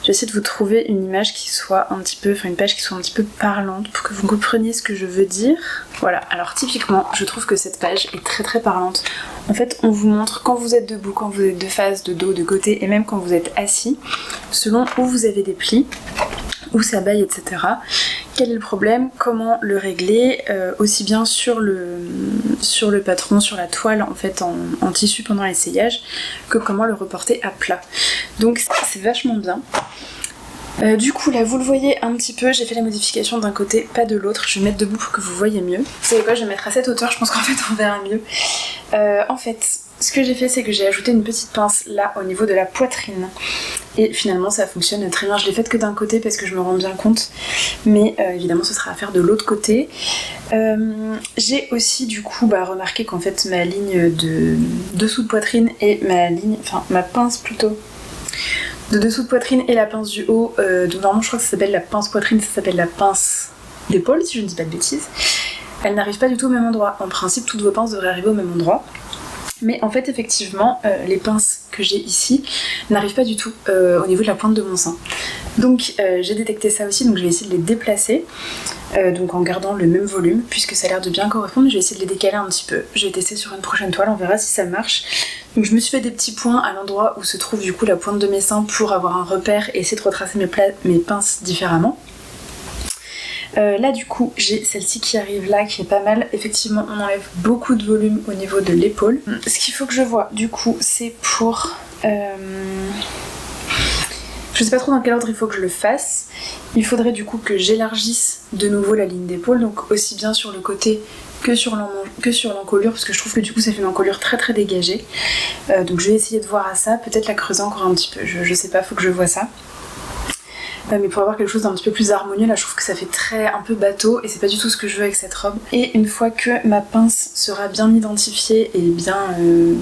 Je vais essayer de vous trouver une image qui soit un petit peu, enfin une page qui soit un petit peu parlante pour que vous compreniez ce que je veux dire. Voilà, alors typiquement, je trouve que cette page est très très parlante. En fait, on vous montre quand vous êtes debout, quand vous êtes de face, de dos, de côté et même quand vous êtes assis, selon où vous avez des plis, où ça baille, etc. Quel est le problème, comment le régler, aussi bien sur le patron, sur la toile en fait en tissu pendant l'essayage, que comment le reporter à plat. Donc c'est vachement bien. Du coup là vous le voyez un petit peu, j'ai fait la modification d'un côté, pas de l'autre, je vais mettre debout pour que vous voyez mieux. Vous savez quoi, je vais mettre à cette hauteur, je pense qu'en fait on verra mieux. En fait, ce que j'ai fait c'est que j'ai ajouté une petite pince là au niveau de la poitrine. Et finalement ça fonctionne très bien, je l'ai faite que d'un côté parce que je me rends bien compte, mais évidemment ce sera à faire de l'autre côté. J'ai aussi du coup remarqué qu'en fait ma ligne de dessous de poitrine et ma pince plutôt de dessous de poitrine et la pince du haut, donc normalement je crois que ça s'appelle la pince poitrine, ça s'appelle la pince d'épaule si je ne dis pas de bêtises, elles n'arrivent pas du tout au même endroit. En principe toutes vos pinces devraient arriver au même endroit. Mais en fait effectivement les pinces que j'ai ici n'arrivent pas du tout au niveau de la pointe de mon sein. Donc j'ai détecté ça aussi, donc je vais essayer de les déplacer donc en gardant le même volume puisque ça a l'air de bien correspondre. Je vais essayer de les décaler un petit peu, je vais tester sur une prochaine toile, on verra si ça marche. Donc je me suis fait des petits points à l'endroit où se trouve du coup la pointe de mes seins pour avoir un repère et essayer de retracer mes pinces différemment. Là du coup j'ai celle-ci qui arrive là qui est pas mal, effectivement on enlève beaucoup de volume au niveau de l'épaule. Ce qu'il faut que je vois du coup c'est pour... Je sais pas trop dans quel ordre il faut que je le fasse. Il faudrait du coup que j'élargisse de nouveau la ligne d'épaule, donc aussi bien sur le côté que sur l'encolure, parce que je trouve que du coup ça fait une encolure très très dégagée. Donc je vais essayer de voir à ça, peut-être la creuser encore un petit peu, je sais pas, faut que je vois ça. Mais pour avoir quelque chose d'un petit peu plus harmonieux, là je trouve que ça fait un peu bateau et c'est pas du tout ce que je veux avec cette robe. Et une fois que ma pince sera bien identifiée et bien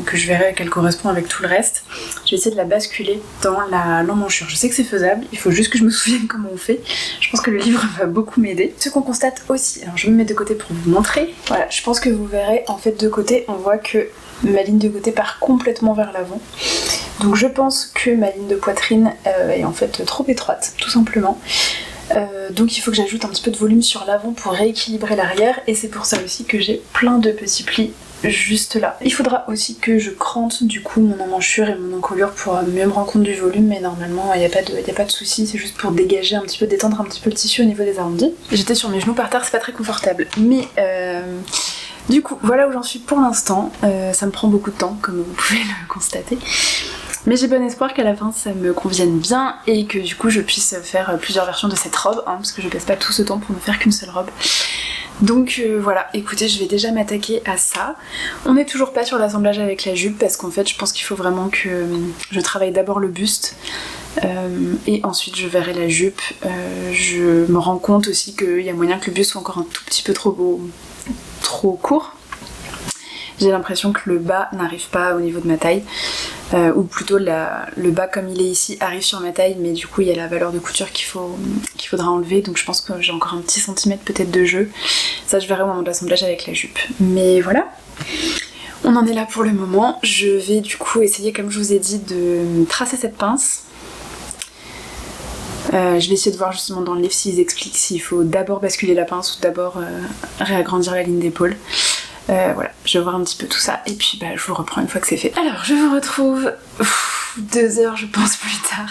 que je verrai qu'elle correspond avec tout le reste, je vais essayer de la basculer dans l'emmanchure. Je sais que c'est faisable, il faut juste que je me souvienne comment on fait. Je pense que le livre va beaucoup m'aider. Ce qu'on constate aussi, alors je me mets de côté pour vous montrer, voilà, je pense que vous verrez en fait de côté, on voit que ma ligne de côté part complètement vers l'avant. Donc je pense que ma ligne de poitrine est en fait trop étroite, tout simplement. Donc il faut que j'ajoute un petit peu de volume sur l'avant pour rééquilibrer l'arrière, et c'est pour ça aussi que j'ai plein de petits plis juste là. Il faudra aussi que je crante du coup mon emmanchure et mon encolure pour mieux me rendre compte du volume, mais normalement il n'y a pas de souci, c'est juste pour dégager un petit peu, détendre un petit peu le tissu au niveau des arrondis. J'étais sur mes genoux par terre, c'est pas très confortable, mais Du coup, voilà où j'en suis pour l'instant. Ça me prend beaucoup de temps, comme vous pouvez le constater. Mais j'ai bon espoir qu'à la fin ça me convienne bien et que du coup je puisse faire plusieurs versions de cette robe, parce que je passe pas tout ce temps pour ne faire qu'une seule robe. Donc voilà, écoutez, je vais déjà m'attaquer à ça. On n'est toujours pas sur l'assemblage avec la jupe parce qu'en fait je pense qu'il faut vraiment que je travaille d'abord le buste et ensuite je verrai la jupe. Je me rends compte aussi qu'il y a moyen que le buste soit encore un tout petit peu trop court. J'ai l'impression que le bas n'arrive pas au niveau de ma taille, ou plutôt le bas comme il est ici arrive sur ma taille, mais du coup il y a la valeur de couture qu'il faudra enlever, donc je pense que j'ai encore un petit centimètre peut-être de jeu. Ça je verrai au moment de l'assemblage avec la jupe. Mais voilà, on en est là pour le moment. Je vais du coup essayer, comme je vous ai dit, de tracer cette pince. Je vais essayer de voir justement dans le livre s'ils expliquent s'il faut d'abord basculer la pince ou d'abord réagrandir la ligne d'épaule. Voilà, je vais voir un petit peu tout ça et puis je vous reprends une fois que c'est fait. Alors je vous retrouve 2 heures je pense plus tard.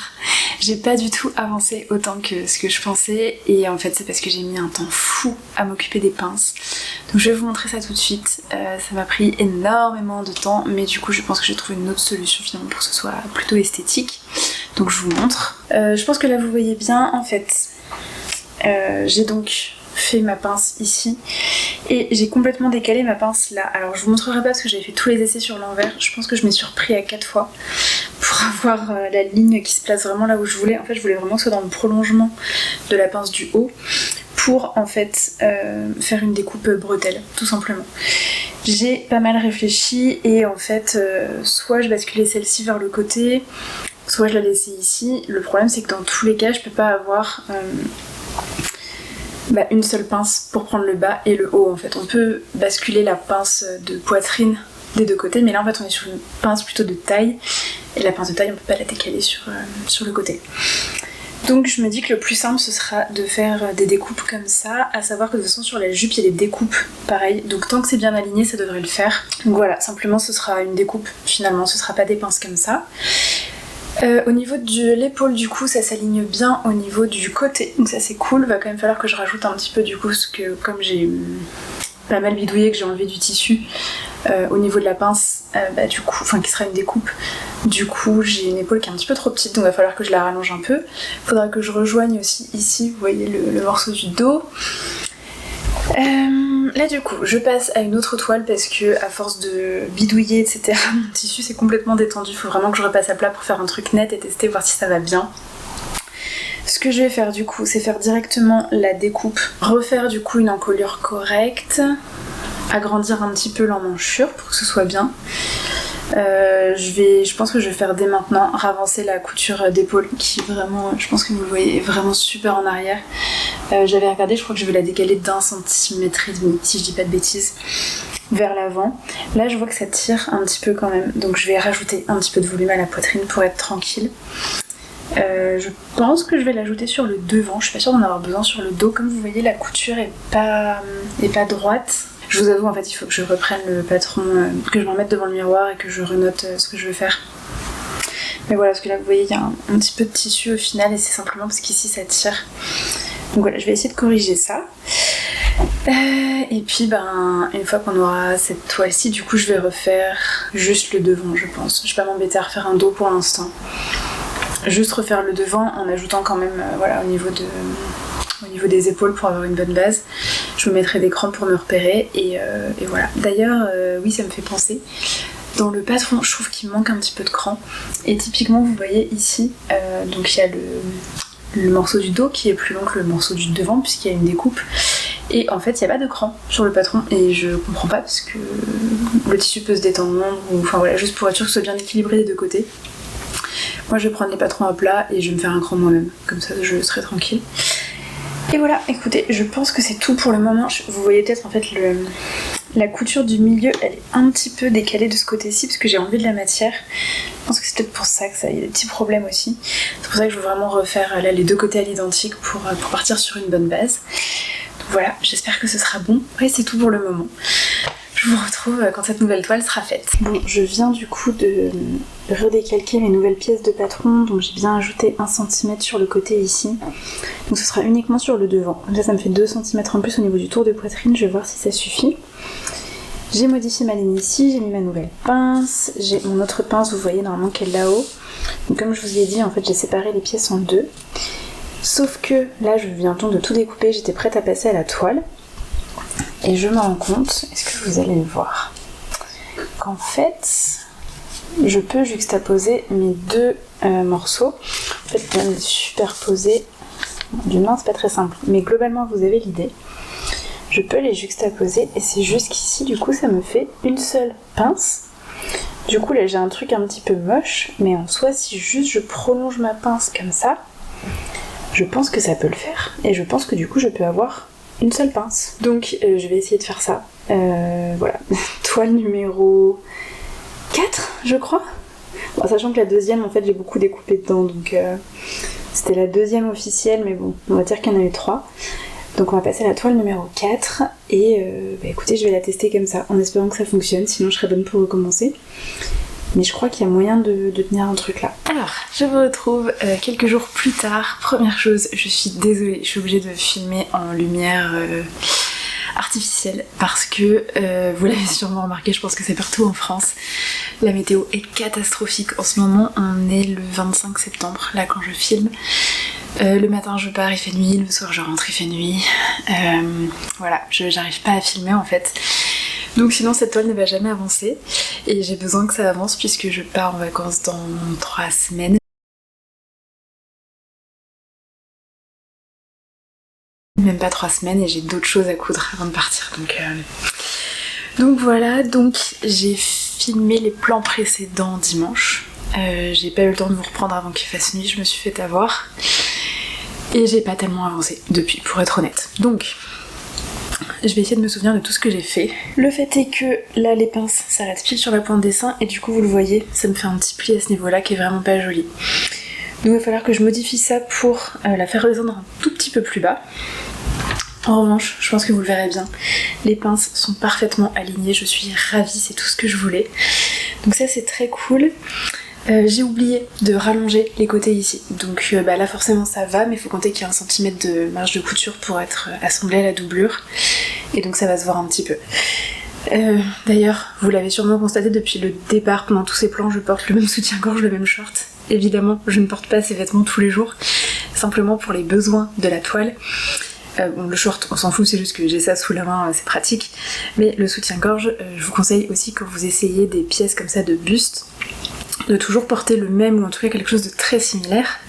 J'ai pas du tout avancé autant que ce que je pensais et en fait c'est parce que j'ai mis un temps fou à m'occuper des pinces. Donc je vais vous montrer ça tout de suite. Ça m'a pris énormément de temps mais du coup je pense que j'ai trouvé une autre solution finalement pour que ce soit plutôt esthétique. Donc je vous montre. Je pense que là vous voyez bien en fait. J'ai donc fait ma pince ici et j'ai complètement décalé ma pince là. Alors je vous montrerai pas parce que j'avais fait tous les essais sur l'envers. Je pense que je m'ai surpris à 4 fois pour avoir la ligne qui se place vraiment là où je voulais. En fait je voulais vraiment que ce soit dans le prolongement de la pince du haut pour en fait faire une découpe bretelle tout simplement. J'ai pas mal réfléchi et en fait soit je basculais celle-ci vers le côté, soit je la laissais ici. Le problème c'est que dans tous les cas je peux pas avoir une seule pince pour prendre le bas et le haut en fait. On peut basculer la pince de poitrine des deux côtés mais là en fait on est sur une pince plutôt de taille et la pince de taille on peut pas la décaler sur le côté. Donc je me dis que le plus simple ce sera de faire des découpes comme ça, à savoir que de toute façon sur la jupe il y a des découpes pareil, donc tant que c'est bien aligné ça devrait le faire. Donc voilà, simplement ce sera une découpe finalement, ce sera pas des pinces comme ça. Au niveau de l'épaule du coup ça s'aligne bien au niveau du côté, donc ça c'est cool. Va quand même falloir que je rajoute un petit peu du coup parce que comme j'ai pas mal bidouillé, que j'ai enlevé du tissu au niveau de la pince, du coup, enfin qui sera une découpe, du coup j'ai une épaule qui est un petit peu trop petite donc va falloir que je la rallonge un peu. Faudra que je rejoigne aussi ici, vous voyez le morceau du dos. Là du coup je passe à une autre toile parce que à force de bidouiller etc mon tissu s'est complètement détendu, il faut vraiment que je repasse à plat pour faire un truc net et tester voir si ça va bien. Ce que je vais faire du coup c'est faire directement la découpe, refaire du coup une encolure correcte, agrandir un petit peu l'emmanchure pour que ce soit bien. Je pense que je vais faire dès maintenant ravancer la couture d'épaule qui vraiment, je pense que vous le voyez, est vraiment super en arrière. J'avais regardé, je crois que je vais la décaler d'1,5 centimètre si je dis pas de bêtises, vers l'avant. Là je vois que ça tire un petit peu quand même, donc je vais rajouter un petit peu de volume à la poitrine pour être tranquille. Je pense que je vais l'ajouter sur le devant, je suis pas sûre d'en avoir besoin sur le dos. Comme vous voyez la couture est pas droite. Je vous avoue en fait il faut que je reprenne le patron, que je m'en mette devant le miroir et que je renote ce que je veux faire. Mais voilà, parce que là vous voyez il y a un petit peu de tissu au final et c'est simplement parce qu'ici ça tire. Donc voilà, je vais essayer de corriger ça. Et puis une fois qu'on aura cette toile-ci, du coup je vais refaire juste le devant je pense. Je vais pas m'embêter à refaire un dos pour l'instant. Juste refaire le devant en ajoutant quand même au niveau des épaules pour avoir une bonne base. Je me mettrai des crampes pour me repérer et voilà. D'ailleurs oui ça me fait penser, dans le patron je trouve qu'il manque un petit peu de cran et typiquement vous voyez ici donc il y a le morceau du dos qui est plus long que le morceau du devant puisqu'il y a une découpe et en fait il n'y a pas de cran sur le patron et je comprends pas parce que le tissu peut se détendre ou enfin voilà, juste pour être sûr que ce soit bien équilibré des deux côtés. Moi je vais prendre les patrons à plat et je vais me faire un cran moi-même, comme ça je serai tranquille. Et voilà, écoutez, je pense que c'est tout pour le moment. Vous voyez peut-être en fait la couture du milieu, elle est un petit peu décalée de ce côté-ci parce que j'ai enlevé de la matière. Je pense que c'est peut-être pour ça que ça y a des petits problèmes aussi. C'est pour ça que je veux vraiment refaire là, les deux côtés à l'identique pour partir sur une bonne base. Donc voilà, j'espère que ce sera bon. Ouais, c'est tout pour le moment. Je vous retrouve quand cette nouvelle toile sera faite. Bon, je viens du coup de redécalquer mes nouvelles pièces de patron, donc j'ai bien ajouté 1 cm sur le côté ici. Donc ce sera uniquement sur le devant. Là ça me fait 2 cm en plus au niveau du tour de poitrine, je vais voir si ça suffit. J'ai modifié ma ligne ici, j'ai mis ma nouvelle pince, j'ai mon autre pince, vous voyez normalement qu'elle est là-haut. Donc comme je vous ai dit, en fait j'ai séparé les pièces en deux. Sauf que là je viens de tout découper, j'étais prête à passer à la toile. Et je me rends compte, est-ce que vous allez le voir, qu'en fait je peux juxtaposer mes deux morceaux. En fait bien les superposer. D'une main c'est pas très simple, mais globalement vous avez l'idée. Je peux les juxtaposer et c'est juste qu'ici du coup ça me fait une seule pince. Du coup là j'ai un truc un petit peu moche, mais en soi si juste je prolonge ma pince comme ça, je pense que ça peut le faire. Et je pense que du coup je peux avoir une seule pince. Donc je vais essayer de faire ça. Voilà, toile numéro 4 je crois. Bon, sachant que la deuxième en fait j'ai beaucoup découpé dedans, donc c'était la deuxième officielle, mais bon on va dire qu'il y en a eu 3. Donc on va passer à la toile numéro 4 et écoutez je vais la tester comme ça en espérant que ça fonctionne, sinon je serai bonne pour recommencer. Mais je crois qu'il y a moyen de tenir un truc là. Alors, je vous retrouve quelques jours plus tard. Première chose, je suis désolée, je suis obligée de filmer en lumière artificielle parce que, vous l'avez sûrement remarqué, je pense que c'est partout en France, la météo est catastrophique. En ce moment, on est le 25 septembre, là quand je filme. Le matin je pars, il fait nuit, le soir je rentre, il fait nuit. Voilà, j'arrive pas à filmer en fait. Donc sinon cette toile ne va jamais avancer et j'ai besoin que ça avance puisque je pars en vacances dans 3 semaines. Même pas 3 semaines et j'ai d'autres choses à coudre avant de partir. Donc voilà, donc j'ai filmé les plans précédents dimanche. J'ai pas eu le temps de vous reprendre avant qu'il fasse nuit, je me suis fait avoir. Et j'ai pas tellement avancé depuis, pour être honnête. Donc, je vais essayer de me souvenir de tout ce que j'ai fait. Le fait est que là, les pinces s'arrêtent pile sur la pointe des seins et du coup, vous le voyez, ça me fait un petit pli à ce niveau-là qui est vraiment pas joli. Donc, il va falloir que je modifie ça pour la faire descendre un tout petit peu plus bas. En revanche, je pense que vous le verrez bien, les pinces sont parfaitement alignées, je suis ravie, c'est tout ce que je voulais. Donc ça, c'est très cool. J'ai oublié de rallonger les côtés ici, donc là forcément ça va, mais il faut compter qu'il y a 1 cm de marge de couture pour être assemblé à la doublure, et donc ça va se voir un petit peu. D'ailleurs, vous l'avez sûrement constaté depuis le départ, pendant tous ces plans, je porte le même soutien-gorge, le même short. Évidemment, je ne porte pas ces vêtements tous les jours, simplement pour les besoins de la toile. Bon, le short, on s'en fout, c'est juste que j'ai ça sous la main, c'est pratique. Mais le soutien-gorge, je vous conseille aussi quand vous essayez des pièces comme ça de buste, de toujours porter le même ou en tout cas quelque chose de très similaire,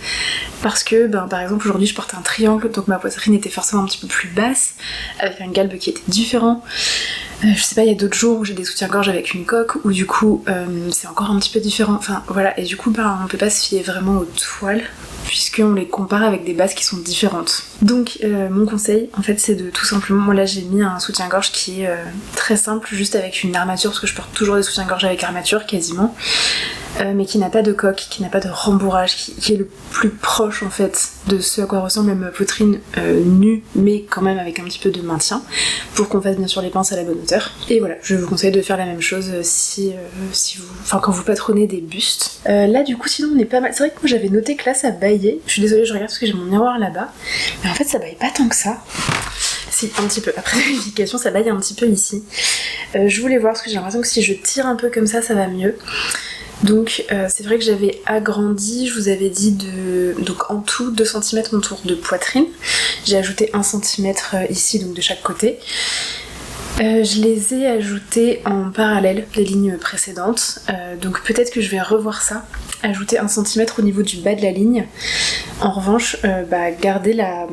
parce que par exemple aujourd'hui je portais un triangle, donc ma poitrine était forcément un petit peu plus basse avec un galbe qui était différent. Je sais pas, il y a d'autres jours où j'ai des soutiens-gorge avec une coque où du coup c'est encore un petit peu différent, enfin voilà, et du coup on peut pas se fier vraiment aux toiles puisqu'on les compare avec des bases qui sont différentes. Donc mon conseil en fait c'est de tout simplement, moi là j'ai mis un soutien-gorge qui est très simple, juste avec une armature, parce que je porte toujours des soutiens-gorge avec armature quasiment, mais qui n'a pas de coque, qui n'a pas de rembourrage, qui est le plus proche en fait de ce à quoi ressemble ma poitrine nue, mais quand même avec un petit peu de maintien, pour qu'on fasse bien sûr les pinces à la bonne hauteur. Et voilà, je vous conseille de faire la même chose quand vous patronnez des bustes. Là du coup sinon on est pas mal, c'est vrai que moi j'avais noté que là ça baillait, je suis désolée, je regarde parce que j'ai mon miroir là-bas, mais en fait ça baille pas tant que ça. Si, un petit peu, après vérification ça baille un petit peu ici. Je voulais voir parce que j'ai l'impression que si je tire un peu comme ça va mieux. Donc c'est vrai que j'avais agrandi, je vous avais dit donc en tout 2 cm mon tour de poitrine. J'ai ajouté 1 cm ici, donc de chaque côté. Je les ai ajoutés en parallèle des lignes précédentes, donc peut-être que je vais revoir ça, ajouter 1 cm au niveau du bas de la ligne. En revanche, garder la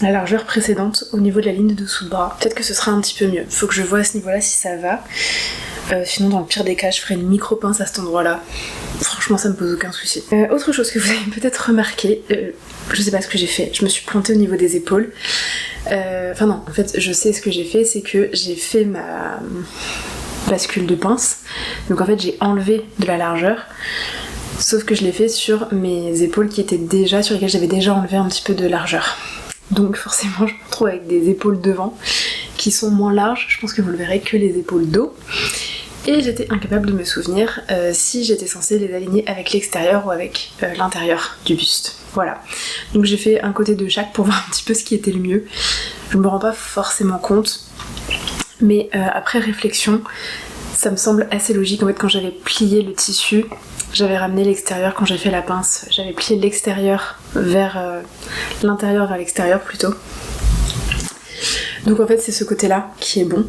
largeur précédente au niveau de la ligne de dessous de bras. Peut-être que ce sera un petit peu mieux, faut que je vois à ce niveau-là si ça va. Sinon dans le pire des cas je ferai une micro pince à cet endroit là, franchement ça me pose aucun souci. Autre chose que vous avez peut-être remarqué, je sais pas ce que j'ai fait, je me suis plantée au niveau des épaules. Enfin non, en fait je sais ce que j'ai fait, c'est que j'ai fait ma bascule de pince, donc en fait j'ai enlevé de la largeur, sauf que je l'ai fait sur mes épaules qui étaient déjà, sur lesquelles j'avais déjà enlevé un petit peu de largeur. Donc forcément je me retrouve avec des épaules devant qui sont moins larges, je pense que vous le verrez, que les épaules dos. Et j'étais incapable de me souvenir si j'étais censée les aligner avec l'extérieur ou avec l'intérieur du buste. Voilà. Donc j'ai fait un côté de chaque pour voir un petit peu ce qui était le mieux. Je me rends pas forcément compte. Mais après réflexion, ça me semble assez logique. En fait, quand j'avais plié le tissu, j'avais ramené l'extérieur quand j'ai fait la pince. J'avais plié l'extérieur vers l'intérieur vers l'extérieur plutôt. Donc en fait c'est ce côté-là qui est bon.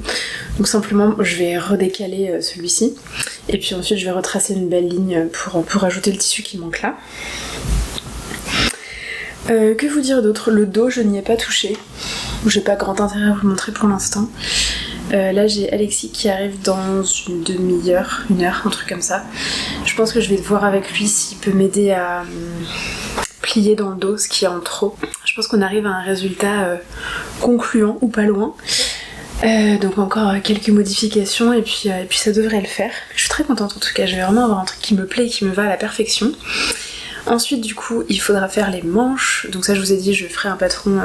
Donc simplement je vais redécaler celui-ci. Et puis ensuite je vais retracer une belle ligne pour ajouter le tissu qui manque là. Que vous dire d'autre? Le dos je n'y ai pas touché. J'ai pas grand intérêt à vous le montrer pour l'instant. Là j'ai Alexis qui arrive dans une demi-heure, une heure, un truc comme ça. Je pense que je vais voir avec lui s'il peut m'aider à plier dans le dos ce qui est en trop. Je pense qu'on arrive à un résultat concluant ou pas loin. Donc encore quelques modifications et puis ça devrait le faire. Je suis très contente en tout cas, je vais vraiment avoir un truc qui me plaît et qui me va à la perfection. Ensuite du coup il faudra faire les manches, donc ça je vous ai dit je ferai un patron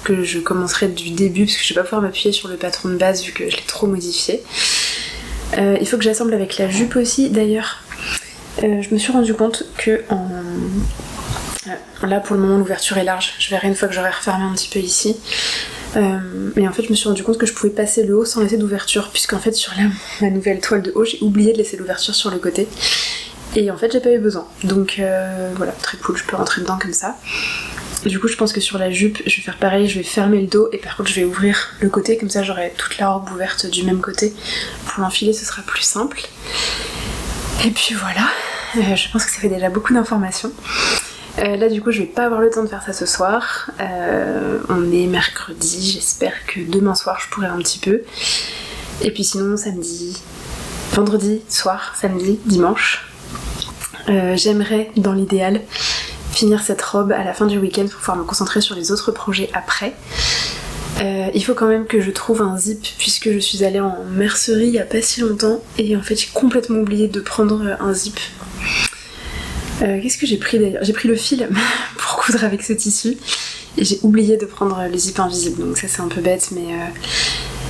que je commencerai du début parce que je vais pas pouvoir m'appuyer sur le patron de base vu que je l'ai trop modifié. Il faut que j'assemble avec la jupe aussi, d'ailleurs je me suis rendu compte que là pour le moment l'ouverture est large, je verrai une fois que j'aurai refermé un petit peu ici. Mais en fait je me suis rendu compte que je pouvais passer le haut sans laisser d'ouverture, puisqu'en fait sur ma nouvelle toile de haut j'ai oublié de laisser l'ouverture sur le côté. Et en fait j'ai pas eu besoin, donc voilà, très cool, je peux rentrer dedans comme ça. Du coup je pense que sur la jupe je vais faire pareil, je vais fermer le dos et par contre je vais ouvrir le côté, comme ça j'aurai toute la robe ouverte du même côté. Pour l'enfiler ce sera plus simple. Et puis voilà, je pense que ça fait déjà beaucoup d'informations. Là du coup je vais pas avoir le temps de faire ça ce soir. On est mercredi, j'espère que demain soir je pourrai un petit peu. Et puis sinon samedi, vendredi soir, samedi, dimanche. J'aimerais dans l'idéal finir cette robe à la fin du week-end pour pouvoir me concentrer sur les autres projets après. Il faut quand même que je trouve un zip puisque je suis allée en mercerie il y a pas si longtemps et en fait j'ai complètement oublié de prendre un zip. Qu'est-ce que j'ai pris d'ailleurs? J'ai pris le fil pour coudre avec ce tissu et j'ai oublié de prendre les zips invisibles, donc ça c'est un peu bête, mais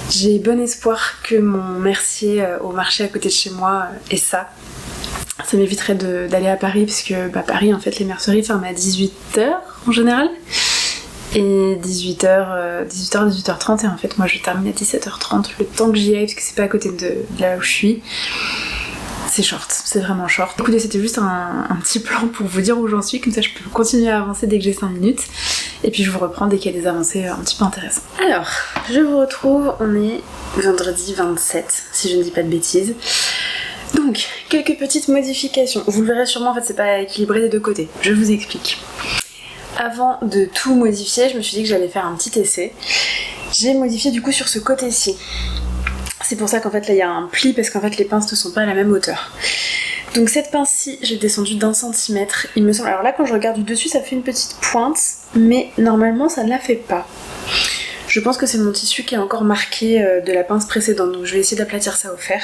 j'ai bon espoir que mon mercier au marché à côté de chez moi ait ça. Ça m'éviterait d'aller à Paris parce que Paris en fait les merceries ferment à 18h en général et 18h30 et en fait moi je termine à 17h30, le temps que j'y aille parce que c'est pas à côté de là où je suis. C'est short, c'est vraiment short. Écoutez, c'était juste un petit plan pour vous dire où j'en suis, comme ça je peux continuer à avancer dès que j'ai 5 minutes. Et puis je vous reprends dès qu'il y a des avancées un petit peu intéressantes. Alors, je vous retrouve, on est vendredi 27, si je ne dis pas de bêtises. Donc, quelques petites modifications. Vous le verrez sûrement, en fait c'est pas équilibré des deux côtés. Je vous explique. Avant de tout modifier, je me suis dit que j'allais faire un petit essai. J'ai modifié du coup sur ce côté-ci. C'est pour ça qu'en fait là il y a un pli parce qu'en fait les pinces ne sont pas à la même hauteur. Donc cette pince-ci, j'ai descendu d'1 centimètre, il me semble. Alors là quand je regarde du dessus ça fait une petite pointe, mais normalement ça ne la fait pas. Je pense que c'est mon tissu qui est encore marqué de la pince précédente, donc je vais essayer d'aplatir ça au fer.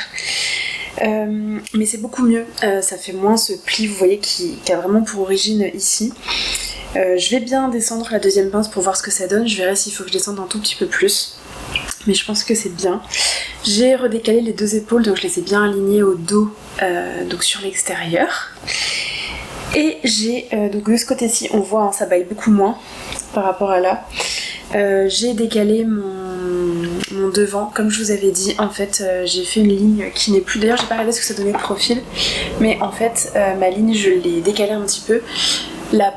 Mais c'est beaucoup mieux, ça fait moins ce pli, vous voyez, qui a vraiment pour origine ici. Je vais bien descendre la deuxième pince pour voir ce que ça donne, je verrai s'il faut que je descende un tout petit peu plus. Mais je pense que c'est bien. J'ai redécalé les deux épaules, donc je les ai bien alignées au dos, donc sur l'extérieur. Et j'ai, donc de ce côté-ci, on voit, hein, ça baille beaucoup moins par rapport à là. J'ai décalé mon devant, comme je vous avais dit, en fait j'ai fait une ligne qui n'est plus, d'ailleurs j'ai pas regardé ce que ça donnait de profil, mais en fait ma ligne je l'ai décalée un petit peu. La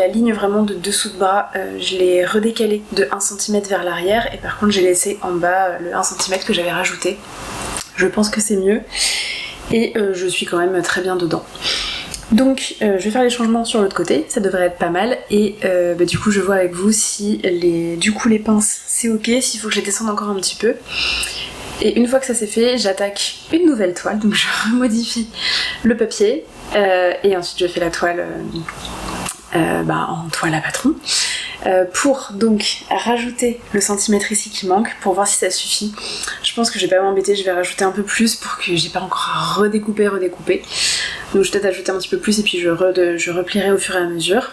ligne vraiment de dessous de bras, je l'ai redécalée de 1 cm vers l'arrière et par contre j'ai laissé en bas le 1 cm que j'avais rajouté. Je pense que c'est mieux et je suis quand même très bien dedans. Donc je vais faire les changements sur l'autre côté, ça devrait être pas mal et du coup je vois avec vous si les pinces c'est ok, s'il faut que je les descende encore un petit peu. Et une fois que ça c'est fait, j'attaque une nouvelle toile, donc je remodifie le papier et ensuite je fais la toile en toile à patron pour donc rajouter le centimètre ici qui manque pour voir si ça suffit. Je pense que je vais pas m'embêter, je vais rajouter un peu plus pour que j'ai pas encore à redécouper. Donc je vais peut-être ajouter un petit peu plus et puis je replierai au fur et à mesure.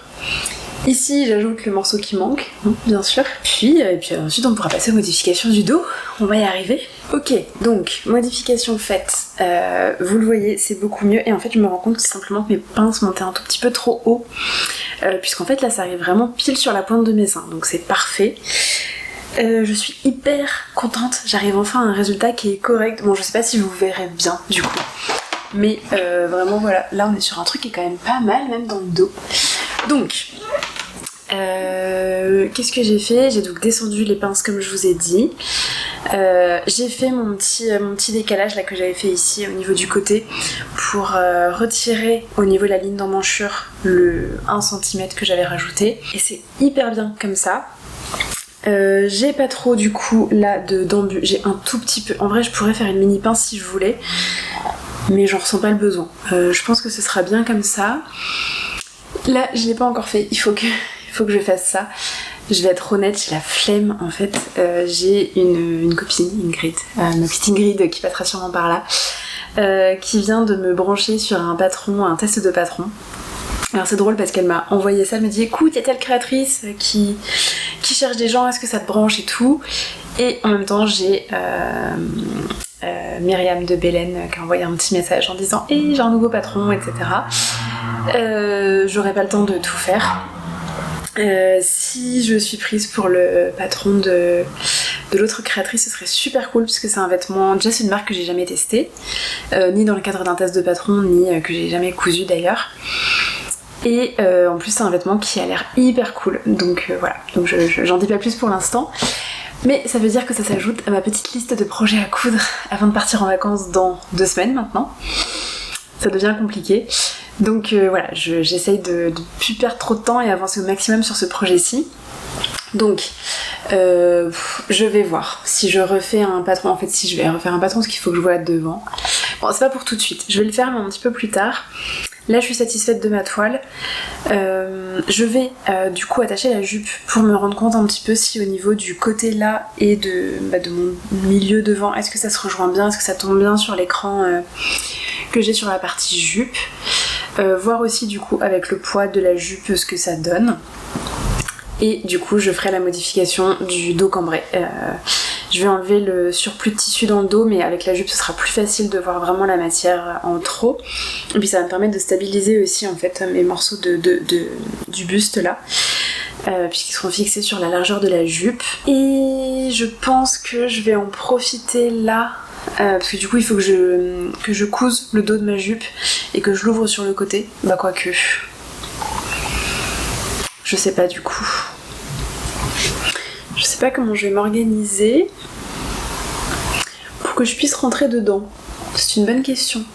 Ici j'ajoute le morceau qui manque, bien sûr. Et puis ensuite on pourra passer aux modifications du dos, on va y arriver. Ok, donc modification faite, vous le voyez c'est beaucoup mieux et en fait je me rends compte que c'est simplement que mes pinces montaient un tout petit peu trop haut. Puisqu'en fait là ça arrive vraiment pile sur la pointe de mes seins, donc c'est parfait. Je suis hyper contente, j'arrive enfin à un résultat qui est correct. Bon, je sais pas si vous verrez bien du coup, mais vraiment voilà, là on est sur un truc qui est quand même pas mal, même dans le dos. Donc, qu'est-ce que j'ai fait? J'ai donc descendu les pinces comme je vous ai dit. J'ai fait mon petit décalage là que j'avais fait ici au niveau du côté pour retirer au niveau de la ligne d'emmanchure le 1 cm que j'avais rajouté. Et c'est hyper bien comme ça. J'ai pas trop du coup là d'embu, j'ai un tout petit peu. En vrai je pourrais faire une mini pince si je voulais, mais j'en ressens pas le besoin. Je pense que ce sera bien comme ça. Là je l'ai pas encore fait, il faut que je fasse ça. Je vais être honnête, j'ai la flemme en fait. J'ai une copine, Ingrid, ma petite Ingrid qui passera sûrement par là, qui vient de me brancher sur un test de patron. Alors c'est drôle parce qu'elle m'a envoyé ça, elle m'a dit écoute, il y a telle créatrice qui cherche des gens, est-ce que ça te branche et tout. Et en même temps j'ai Myriam de Bélène qui a envoyé un petit message en disant j'ai un nouveau patron, etc. J'aurais pas le temps de tout faire. Si je suis prise pour le patron de l'autre créatrice, ce serait super cool puisque c'est un vêtement, déjà c'est une marque que j'ai jamais testé, ni dans le cadre d'un test de patron, ni que j'ai jamais cousu d'ailleurs. Et en plus c'est un vêtement qui a l'air hyper cool, donc voilà, donc j'en dis pas plus pour l'instant. Mais ça veut dire que ça s'ajoute à ma petite liste de projets à coudre avant de partir en vacances dans 2 semaines maintenant. Ça devient compliqué. Donc voilà, j'essaye de plus perdre trop de temps et avancer au maximum sur ce projet-ci. Donc je vais voir si je refais un patron. En fait, si je vais refaire un patron, parce qu'il faut que je voie devant. Bon, c'est pas pour tout de suite, je vais le faire mais un petit peu plus tard. Là je suis satisfaite de ma toile. Je vais du coup attacher la jupe pour me rendre compte un petit peu si au niveau du côté là et de mon milieu devant, est-ce que ça se rejoint bien, est-ce que ça tombe bien sur l'écran que j'ai sur la partie jupe. Voir aussi du coup avec le poids de la jupe ce que ça donne. Et du coup je ferai la modification du dos cambré. Je vais enlever le surplus de tissu dans le dos, mais avec la jupe ce sera plus facile de voir vraiment la matière en trop. Et puis ça va me permettre de stabiliser aussi en fait mes morceaux du buste là, puisqu'ils seront fixés sur la largeur de la jupe. Et je pense que je vais en profiter là, parce que du coup il faut que je couse le dos de ma jupe et que je l'ouvre sur le côté. Bah quoique, je sais pas du coup. Je sais pas comment je vais m'organiser pour que je puisse rentrer dedans. C'est une bonne question.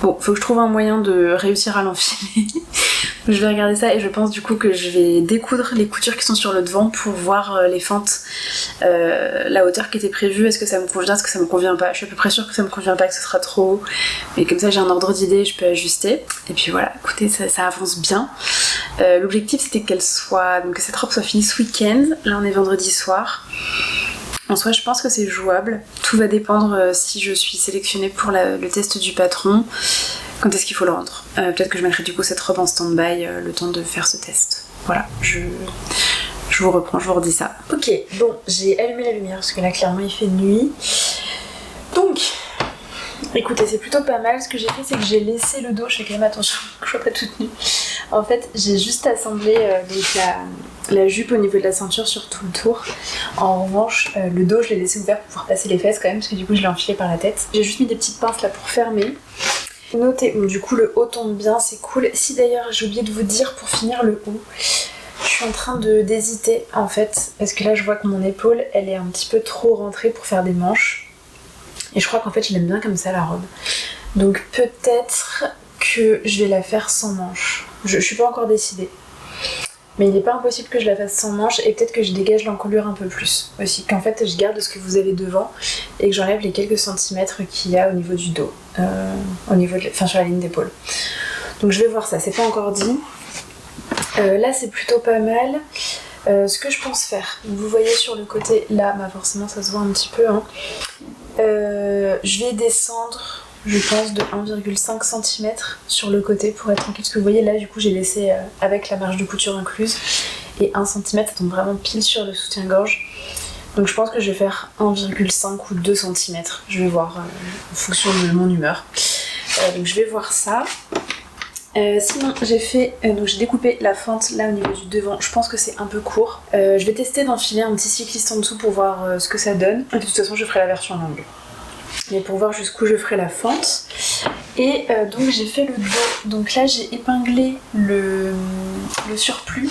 Bon, faut que je trouve un moyen de réussir à l'enfiler. Je vais regarder ça et je pense du coup que je vais découdre les coutures qui sont sur le devant pour voir les fentes, la hauteur qui était prévue, est-ce que ça me convient, est-ce que ça me convient pas. Je suis à peu près sûre que ça me convient pas, que ce sera trop haut, mais comme ça j'ai un ordre d'idée, je peux ajuster. Et puis voilà, écoutez, ça avance bien. L'objectif c'était que cette robe soit finie ce week-end. Là on est vendredi soir. En soi je pense que c'est jouable. Tout va dépendre si je suis sélectionnée pour le test du patron. Quand est-ce qu'il faut le rendre. Peut-être que je mettrai du coup cette robe en stand-by le temps de faire ce test. Voilà, je vous reprends, je vous redis ça. Ok, bon, j'ai allumé la lumière parce que là clairement il fait nuit. Donc, écoutez, c'est plutôt pas mal. Ce que j'ai fait, c'est que j'ai laissé le dos, je fais quand même attention que je sois pas toute nue. En fait, j'ai juste assemblé la jupe au niveau de la ceinture sur tout le tour. En revanche, le dos, je l'ai laissé ouvert pour pouvoir passer les fesses quand même, parce que du coup, je l'ai enfilé par la tête. J'ai juste mis des petites pinces là pour fermer. Notez, bon, du coup le haut tombe bien, c'est cool. Si d'ailleurs j'ai oublié de vous dire pour finir le haut, je suis en train d'hésiter en fait, parce que là je vois que mon épaule elle est un petit peu trop rentrée pour faire des manches. Et je crois qu'en fait je l'aime bien comme ça la robe. Donc peut-être que je vais la faire sans manches. Je suis pas encore décidée. Mais il n'est pas impossible que je la fasse sans manches et peut-être que je dégage l'encolure un peu plus aussi. Qu'en fait je garde ce que vous avez devant et que j'enlève les quelques centimètres qu'il y a au niveau du dos, sur la ligne d'épaule. Donc je vais voir ça, c'est pas encore dit. Là c'est plutôt pas mal. Ce que je pense faire, vous voyez sur le côté là, bah forcément ça se voit un petit peu. Hein. Je vais descendre, je pense, de 1,5 cm sur le côté pour être tranquille. Parce que vous voyez là du coup j'ai laissé avec la marge de couture incluse. Et 1 cm ça tombe vraiment pile sur le soutien-gorge. Donc je pense que je vais faire 1,5 ou 2 cm. Je vais voir en fonction de mon humeur. Donc je vais voir ça. Sinon j'ai fait, donc j'ai découpé la fente là au niveau du devant, je pense que c'est un peu court. Je vais tester d'enfiler un petit cycliste en dessous pour voir ce que ça donne. Et de toute façon je ferai la version longue. Mais pour voir jusqu'où je ferai la fente. Et donc j'ai fait le dos. Donc là j'ai épinglé le surplus.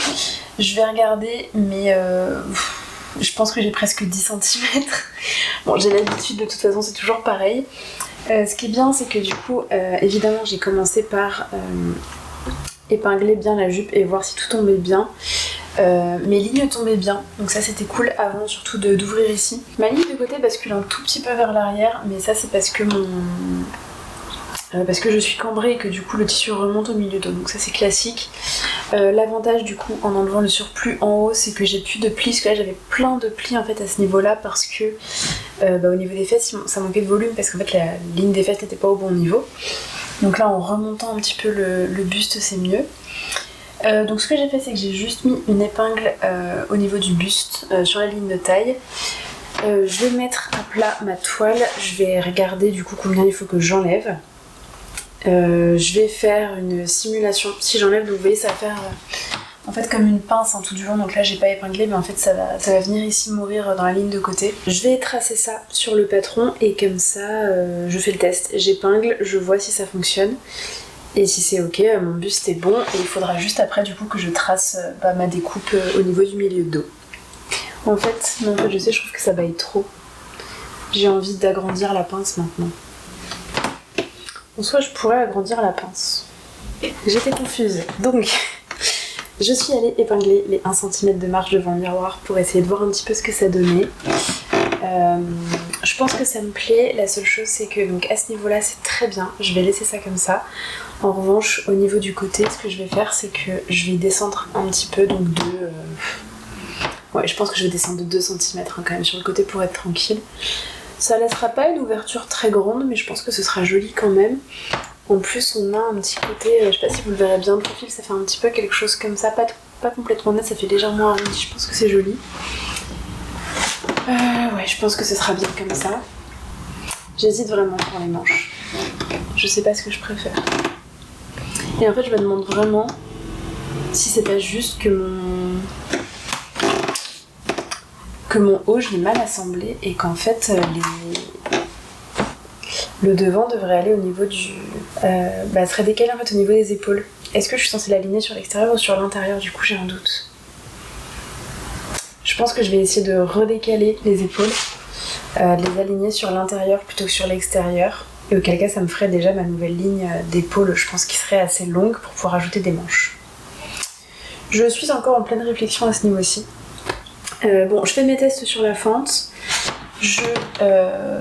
Je vais regarder mais je pense que j'ai presque 10 cm. Bon j'ai l'habitude de toute façon c'est toujours pareil. Ce qui est bien, c'est que du coup, évidemment, j'ai commencé par épingler bien la jupe et voir si tout tombait bien. Mes lignes tombaient bien, donc ça c'était cool avant surtout d'ouvrir ici. Ma ligne de côté bascule un tout petit peu vers l'arrière, mais ça c'est parce que parce que je suis cambrée et que du coup le tissu remonte au milieu dos, donc ça c'est classique. L'avantage du coup en enlevant le surplus en haut, c'est que j'ai plus de plis, parce que là j'avais plein de plis en fait à ce niveau là, parce que au niveau des fesses ça manquait de volume, parce qu'en fait la ligne des fesses n'était pas au bon niveau. Donc là en remontant un petit peu le buste c'est mieux. Donc ce que j'ai fait, c'est que j'ai juste mis une épingle au niveau du buste sur la ligne de taille. Je vais mettre à plat ma toile, je vais regarder du coup combien il faut que j'enlève. Je vais faire une simulation si j'enlève, donc vous voyez ça va faire en fait comme une pince tout du long, donc là j'ai pas épinglé mais en fait ça va venir ici mourir dans la ligne de côté. Je vais tracer ça sur le patron et comme ça je fais le test, j'épingle, je vois si ça fonctionne et si c'est ok, mon buste est bon et il faudra juste après du coup que je trace ma découpe au niveau du milieu de dos. En fait, non, en fait je sais, je trouve que ça baille trop, j'ai envie d'agrandir la pince maintenant. En soit je pourrais agrandir la pince. J'étais confuse. Donc, je suis allée épingler les 1 cm de marge devant le miroir pour essayer de voir un petit peu ce que ça donnait. Je pense que ça me plaît. La seule chose c'est que donc à ce niveau-là c'est très bien. Je vais laisser ça comme ça. En revanche, au niveau du côté, ce que je vais faire c'est que je vais descendre un petit peu, donc ouais, je pense que je vais descendre de 2 cm quand même sur le côté pour être tranquille. Ça laissera pas une ouverture très grande, mais je pense que ce sera joli quand même. En plus, on a un petit côté, je sais pas si vous le verrez bien de profil, ça fait un petit peu quelque chose comme ça, pas complètement net, ça fait légèrement arrondi, je pense que c'est joli. Ouais, je pense que ce sera bien comme ça. J'hésite vraiment pour les manches. Je sais pas ce que je préfère. Et en fait, je me demande vraiment si c'est pas juste que mon haut je l'ai mal assemblé et qu'en fait le devant devrait aller au niveau du... serait décalé en fait au niveau des épaules. Est-ce que je suis censée l'aligner sur l'extérieur ou sur l'intérieur? Du coup j'ai un doute. Je pense que je vais essayer de redécaler les épaules, de les aligner sur l'intérieur plutôt que sur l'extérieur. Et auquel cas ça me ferait déjà ma nouvelle ligne d'épaule, je pense, qui serait assez longue pour pouvoir ajouter des manches. Je suis encore en pleine réflexion à ce niveau-ci. Bon, je fais mes tests sur la fente, je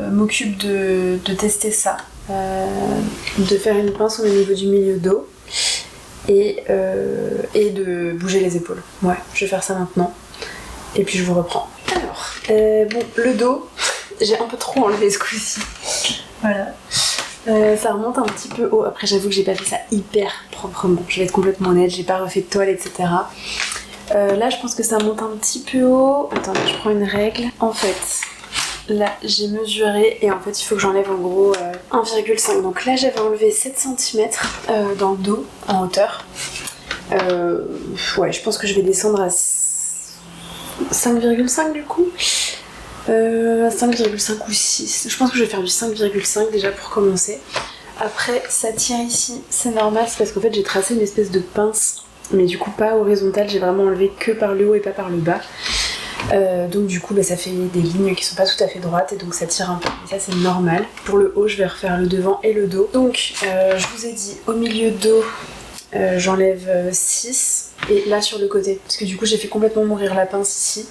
m'occupe de tester ça, de faire une pince au niveau du milieu dos et de bouger les épaules. Ouais, je vais faire ça maintenant et puis je vous reprends. Alors, bon, le dos, j'ai un peu trop enlevé ce coup-ci, voilà. Ça remonte un petit peu haut, après j'avoue que j'ai pas fait ça hyper proprement, je vais être complètement honnête, j'ai pas refait de toile, etc. Là je pense que ça monte un petit peu haut. Attendez, je prends une règle. En fait, là j'ai mesuré et en fait il faut que j'enlève en gros 1,5. Donc là j'avais enlevé 7 cm dans le dos en hauteur. Ouais, je pense que je vais descendre à 5,5 du coup. 5,5 ou 6. Je pense que je vais faire du 5,5 déjà pour commencer. Après ça tient ici, c'est normal, c'est parce qu'en fait j'ai tracé une espèce de pince, mais du coup pas horizontale, j'ai vraiment enlevé que par le haut et pas par le bas. Donc du coup ça fait des lignes qui sont pas tout à fait droites et donc ça tire un peu, mais ça c'est normal. Pour le haut je vais refaire le devant et le dos. Donc je vous ai dit au milieu dos j'enlève 6 et là sur le côté, parce que du coup j'ai fait complètement mourir la pince ici,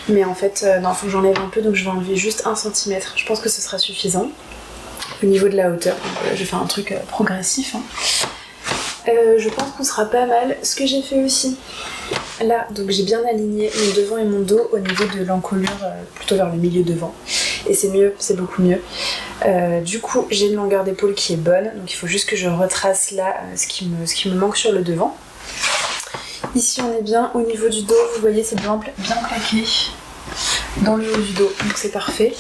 mais en fait non, faut que j'enlève un peu, donc je vais enlever juste 1 cm, je pense que ce sera suffisant au niveau de la hauteur. Donc, je vais faire un truc progressif hein. Je pense qu'on sera pas mal. Ce que j'ai fait aussi là, donc j'ai bien aligné mon devant et mon dos au niveau de l'encolure, plutôt vers le milieu devant, et c'est mieux, c'est beaucoup mieux. Du coup j'ai une longueur d'épaule qui est bonne, donc il faut juste que je retrace là ce qui me manque sur le devant. Ici on est bien, au niveau du dos vous voyez c'est bien plaqué dans le haut du dos, donc c'est parfait.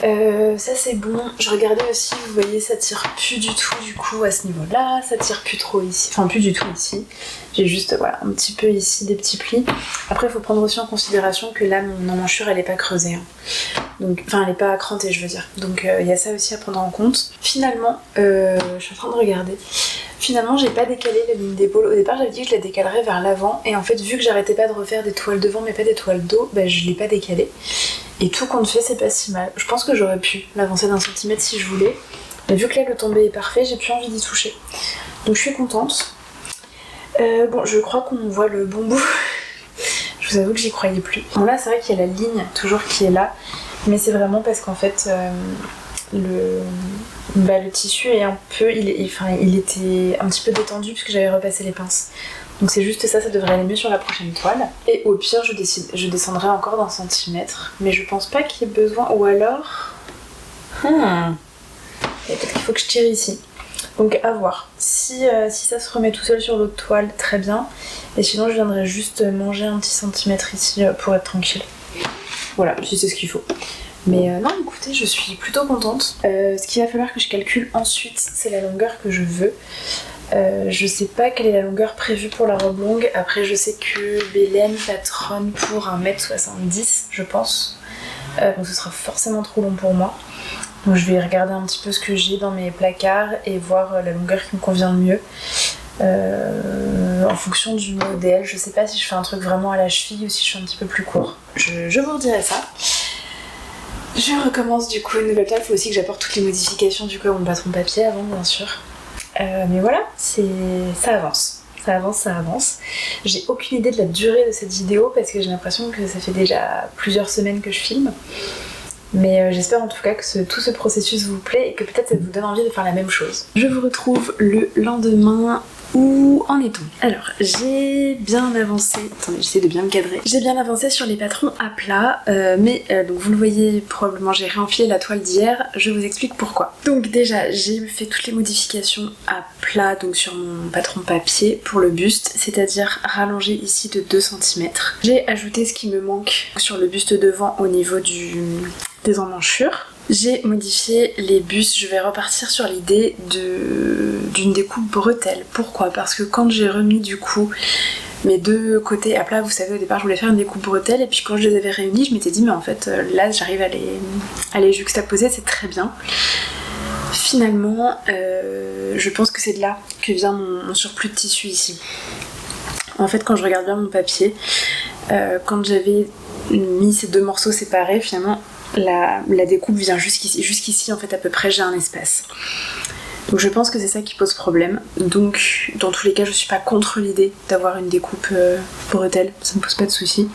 Ça c'est bon. Je regardais aussi, vous voyez, ça tire plus du tout du coup à ce niveau-là, ça tire plus trop ici, enfin plus du tout ici. J'ai juste voilà un petit peu ici des petits plis. Après il faut prendre aussi en considération que là mon emmanchure elle est pas creusée. Donc, enfin elle est pas crantée je veux dire. Donc il y a ça aussi à prendre en compte. Finalement, je suis en train de regarder. Finalement j'ai pas décalé la ligne d'épaule. Au départ j'avais dit que je la décalerais vers l'avant et en fait vu que j'arrêtais pas de refaire des toiles devant mais pas des toiles dos, bah je l'ai pas décalé. Et tout compte fait c'est pas si mal. Je pense que j'aurais pu l'avancer d'1 centimètre si je voulais. Mais vu que là le tombé est parfait, j'ai plus envie d'y toucher. Donc je suis contente. Bon je crois qu'on voit le bon bout. Je vous avoue que j'y croyais plus. Bon là c'est vrai qu'il y a la ligne toujours qui est là. Mais c'est vraiment parce qu'en fait le tissu est un peu, il était un petit peu détendu puisque j'avais repassé les pinces. Donc c'est juste ça, ça devrait aller mieux sur la prochaine toile. Et au pire, je descendrai encore d'1 centimètre. Mais je pense pas qu'il y ait besoin, ou alors... Et peut-être qu'il faut que je tire ici. Donc à voir. Si ça se remet tout seul sur l'autre toile, très bien. Et sinon je viendrai juste manger un petit centimètre ici pour être tranquille. Voilà, si c'est ce qu'il faut. Mais non, écoutez, je suis plutôt contente. Ce qu'il va falloir que je calcule ensuite, c'est la longueur que je veux. Je sais pas quelle est la longueur prévue pour la robe longue. Après, je sais que Bélène patronne pour 1m70, je pense. Donc ce sera forcément trop long pour moi. Donc je vais regarder un petit peu ce que j'ai dans mes placards et voir la longueur qui me convient le mieux. En fonction du modèle, je sais pas si je fais un truc vraiment à la cheville ou si je fais un petit peu plus court. Je vous redirai ça. Je recommence du coup une nouvelle toile. Il faut aussi que j'apporte toutes les modifications du coup à mon patron papier avant, bien sûr. Mais voilà, ça avance. Ça avance. J'ai aucune idée de la durée de cette vidéo parce que j'ai l'impression que ça fait déjà plusieurs semaines que je filme. Mais j'espère en tout cas que tout ce processus vous plaît et que peut-être ça vous donne envie de faire la même chose. Je vous retrouve le lendemain. Où en est-on? Alors, j'ai bien avancé... Attendez, j'essaie de bien me cadrer. J'ai bien avancé sur les patrons à plat, mais donc vous le voyez probablement, j'ai réenfilé la toile d'hier, je vous explique pourquoi. Donc déjà, j'ai fait toutes les modifications à plat, donc sur mon patron papier pour le buste, c'est-à-dire rallonger ici de 2 cm. J'ai ajouté ce qui me manque sur le buste devant au niveau des emmanchures. J'ai modifié les bustes, je vais repartir sur l'idée d'une découpe bretelle. Pourquoi? Parce que quand j'ai remis du coup mes deux côtés à plat, vous savez au départ je voulais faire une découpe bretelle et puis quand je les avais réunis je m'étais dit mais en fait là j'arrive à les juxtaposer, c'est très bien. Finalement je pense que c'est de là que vient mon surplus de tissu ici. En fait quand je regarde bien mon papier, quand j'avais mis ces deux morceaux séparés finalement la découpe vient jusqu'ici en fait à peu près j'ai un espace. Donc je pense que c'est ça qui pose problème. Donc dans tous les cas je suis pas contre l'idée d'avoir une découpe bretelle, ça me pose pas de soucis.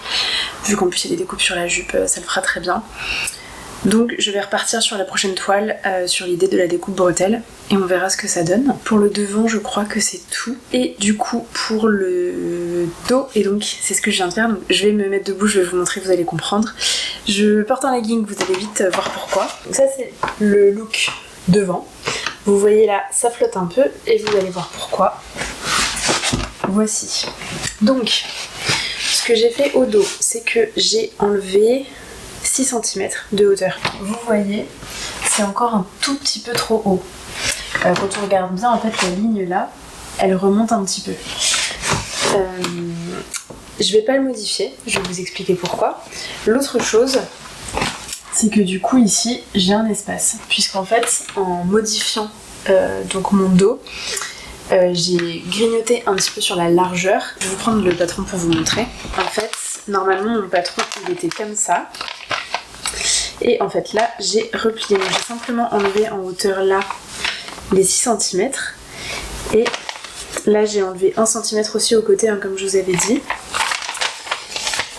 Vu qu'en plus il y a des découpes sur la jupe, ça le fera très bien. Donc je vais repartir sur la prochaine toile sur l'idée de la découpe bretelle et on verra ce que ça donne. Pour le devant je crois que c'est tout. Et du coup pour le dos, et donc c'est ce que je viens de faire, donc je vais me mettre debout, je vais vous montrer, vous allez comprendre. Je porte un legging, vous allez vite voir pourquoi. Donc ça c'est le look devant. Vous voyez là, ça flotte un peu et vous allez voir pourquoi. Voici. Donc ce que j'ai fait au dos, c'est que j'ai enlevé 6 cm de hauteur. Vous voyez, c'est encore un tout petit peu trop haut. Quand on regarde bien, en fait, la ligne là, elle remonte un petit peu. Je vais pas le modifier, je vais vous expliquer pourquoi. L'autre chose, c'est que du coup ici, j'ai un espace. Puisqu'en fait, en modifiant donc mon dos, j'ai grignoté un petit peu sur la largeur. Je vais vous prendre le patron pour vous montrer. En fait, normalement, mon patron, il était comme ça. Et en fait là j'ai replié, j'ai simplement enlevé en hauteur là les 6 cm et là j'ai enlevé 1 cm aussi au côté hein, comme je vous avais dit,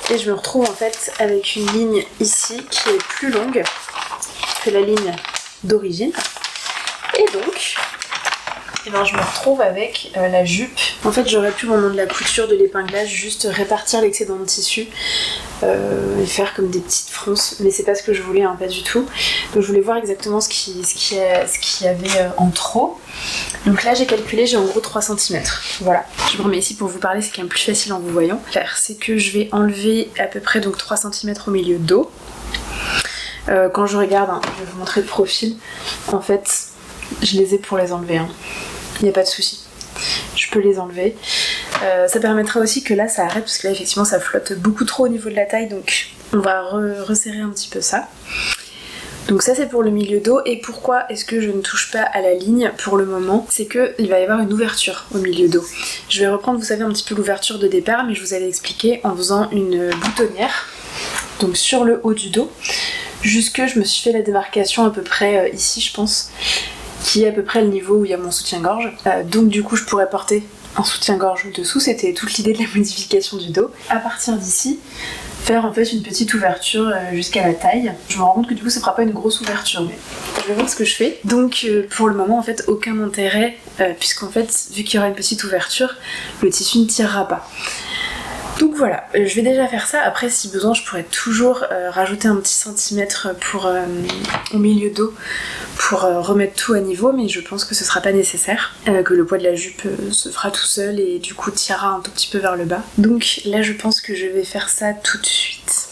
et je me retrouve en fait avec une ligne ici qui est plus longue que la ligne d'origine et donc je me retrouve avec la jupe. En fait j'aurais pu au moment de la couture de l'épinglage juste répartir l'excédent de tissu et faire comme des petites fronces, mais c'est pas ce que je voulais, hein, pas du tout. Donc je voulais voir exactement ce qu'il y avait en trop. Donc là j'ai calculé, j'ai en gros 3 cm. Voilà, je me remets ici pour vous parler, c'est quand même plus facile en vous voyant. C'est que je vais enlever à peu près donc 3 cm au milieu dos. Quand je regarde, hein, je vais vous montrer de profil, en fait je les ai pour les enlever, hein. Il n'y a pas de souci. Je peux les enlever. Ça permettra aussi que là ça arrête parce que là effectivement ça flotte beaucoup trop au niveau de la taille, donc on va resserrer un petit peu ça. Donc ça c'est pour le milieu dos. Et pourquoi est-ce que je ne touche pas à la ligne pour le moment? C'est qu'il va y avoir une ouverture au milieu dos. Je vais reprendre, vous savez, un petit peu l'ouverture de départ, mais je vous avais expliqué en faisant une boutonnière, donc sur le haut du dos, jusque je me suis fait la démarcation à peu près ici je pense, qui est à peu près le niveau où il y a mon soutien-gorge. Donc du coup je pourrais porter un soutien-gorge dessous, c'était toute l'idée de la modification du dos. À partir d'ici, faire en fait une petite ouverture jusqu'à la taille. Je me rends compte que du coup ça fera pas une grosse ouverture, mais je vais voir ce que je fais. Donc pour le moment en fait aucun intérêt, puisqu'en fait vu qu'il y aura une petite ouverture, le tissu ne tirera pas. Donc voilà, je vais déjà faire ça. Après si besoin je pourrais toujours rajouter un petit centimètre au milieu dos pour remettre tout à niveau, mais je pense que ce sera pas nécessaire, que le poids de la jupe se fera tout seul et du coup tirera un tout petit peu vers le bas. Donc là je pense que je vais faire ça tout de suite.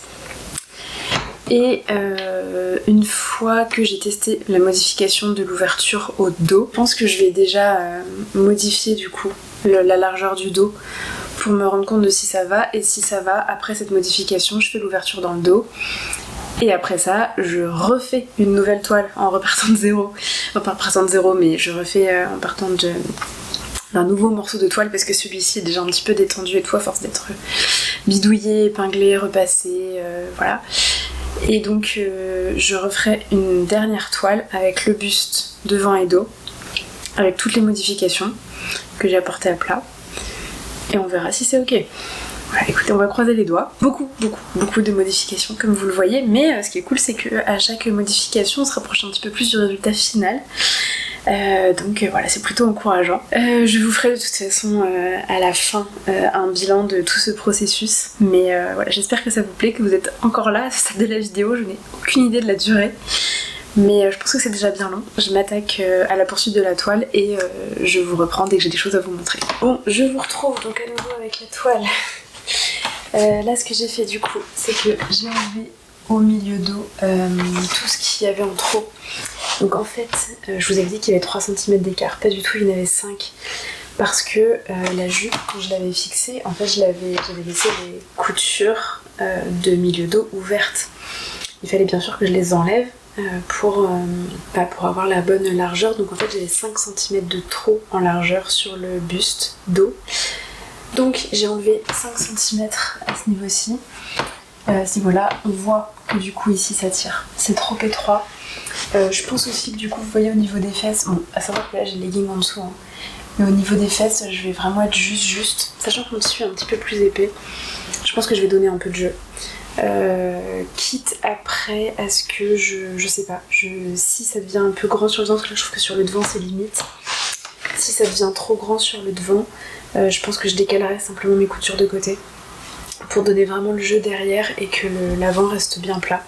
Et une fois que j'ai testé la modification de l'ouverture au dos, je pense que je vais déjà modifier du coup la largeur du dos pour me rendre compte de si ça va, et si ça va, après cette modification je fais l'ouverture dans le dos. Et après ça, je refais une nouvelle toile en repartant de zéro. Enfin, pas en repartant de zéro, mais je refais en partant d'un nouveau morceau de toile parce que celui-ci est déjà un petit peu détendu et tout à force d'être bidouillé, épinglé, repassé, voilà. Et donc je referai une dernière toile avec le buste devant et dos, avec toutes les modifications que j'ai apportées à plat. Et on verra si c'est ok. Voilà, écoutez, on va croiser les doigts. Beaucoup de modifications comme vous le voyez, mais ce qui est cool c'est qu'à chaque modification on se rapproche un petit peu plus du résultat final. Donc voilà, c'est plutôt encourageant. Je vous ferai de toute façon à la fin un bilan de tout ce processus. Mais voilà, j'espère que ça vous plaît, que vous êtes encore là à ce stade de la vidéo. Je n'ai aucune idée de la durée, mais je pense que c'est déjà bien long. Je m'attaque à la poursuite de la toile et je vous reprends dès que j'ai des choses à vous montrer. Bon, je vous retrouve donc à nouveau avec la toile. Là ce que j'ai fait du coup, c'est que j'ai enlevé au milieu dos tout ce qu'il y avait en trop. Donc en fait, je vous avais dit qu'il y avait 3 cm d'écart, pas du tout, il y en avait 5. Parce que la jupe, quand je l'avais fixée, en fait j'avais laissé les coutures de milieu dos ouvertes. Il fallait bien sûr que je les enlève pour avoir la bonne largeur. Donc en fait j'avais 5 cm de trop en largeur sur le buste dos. Donc j'ai enlevé 5 cm à ce niveau-ci. À ce niveau-là, on voit que du coup ici ça tire. C'est trop étroit. Je pense aussi que du coup vous voyez au niveau des fesses, bon à savoir que là j'ai le legging en dessous, hein, mais au niveau des fesses je vais vraiment être juste, sachant que mon tissu est un petit peu plus épais, je pense que je vais donner un peu de jeu. Quitte après à ce que je sais pas, si ça devient un peu grand sur le devant, parce que là je trouve que sur le devant c'est limite, si ça devient trop grand sur le devant, je pense que je décalerai simplement mes coutures de côté pour donner vraiment le jeu derrière et que l'avant reste bien plat.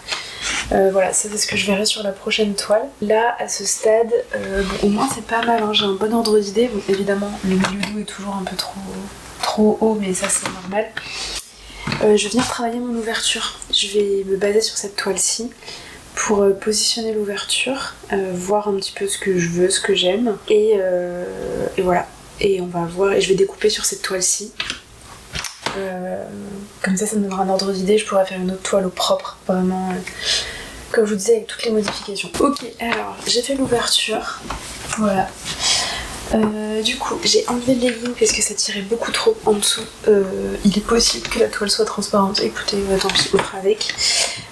Voilà, ça c'est ce que je verrai sur la prochaine toile. Là, à ce stade, bon, au moins c'est pas mal, hein, j'ai un bon ordre d'idée. Bon, évidemment, le milieu dos est toujours un peu trop haut, mais ça c'est normal. Je vais venir travailler mon ouverture. Je vais me baser sur cette toile-ci pour positionner l'ouverture, voir un petit peu ce que je veux, ce que j'aime. Et voilà. Et on va voir, et je vais découper sur cette toile-ci. Comme ça me donnera un ordre d'idée, je pourrais faire une autre toile au propre, vraiment comme je vous disais avec toutes les modifications. Ok, alors j'ai fait l'ouverture, voilà. Du coup j'ai enlevé le legging parce que ça tirait beaucoup trop en dessous. Il est possible que la toile soit transparente, écoutez, tant pis, on fera avec.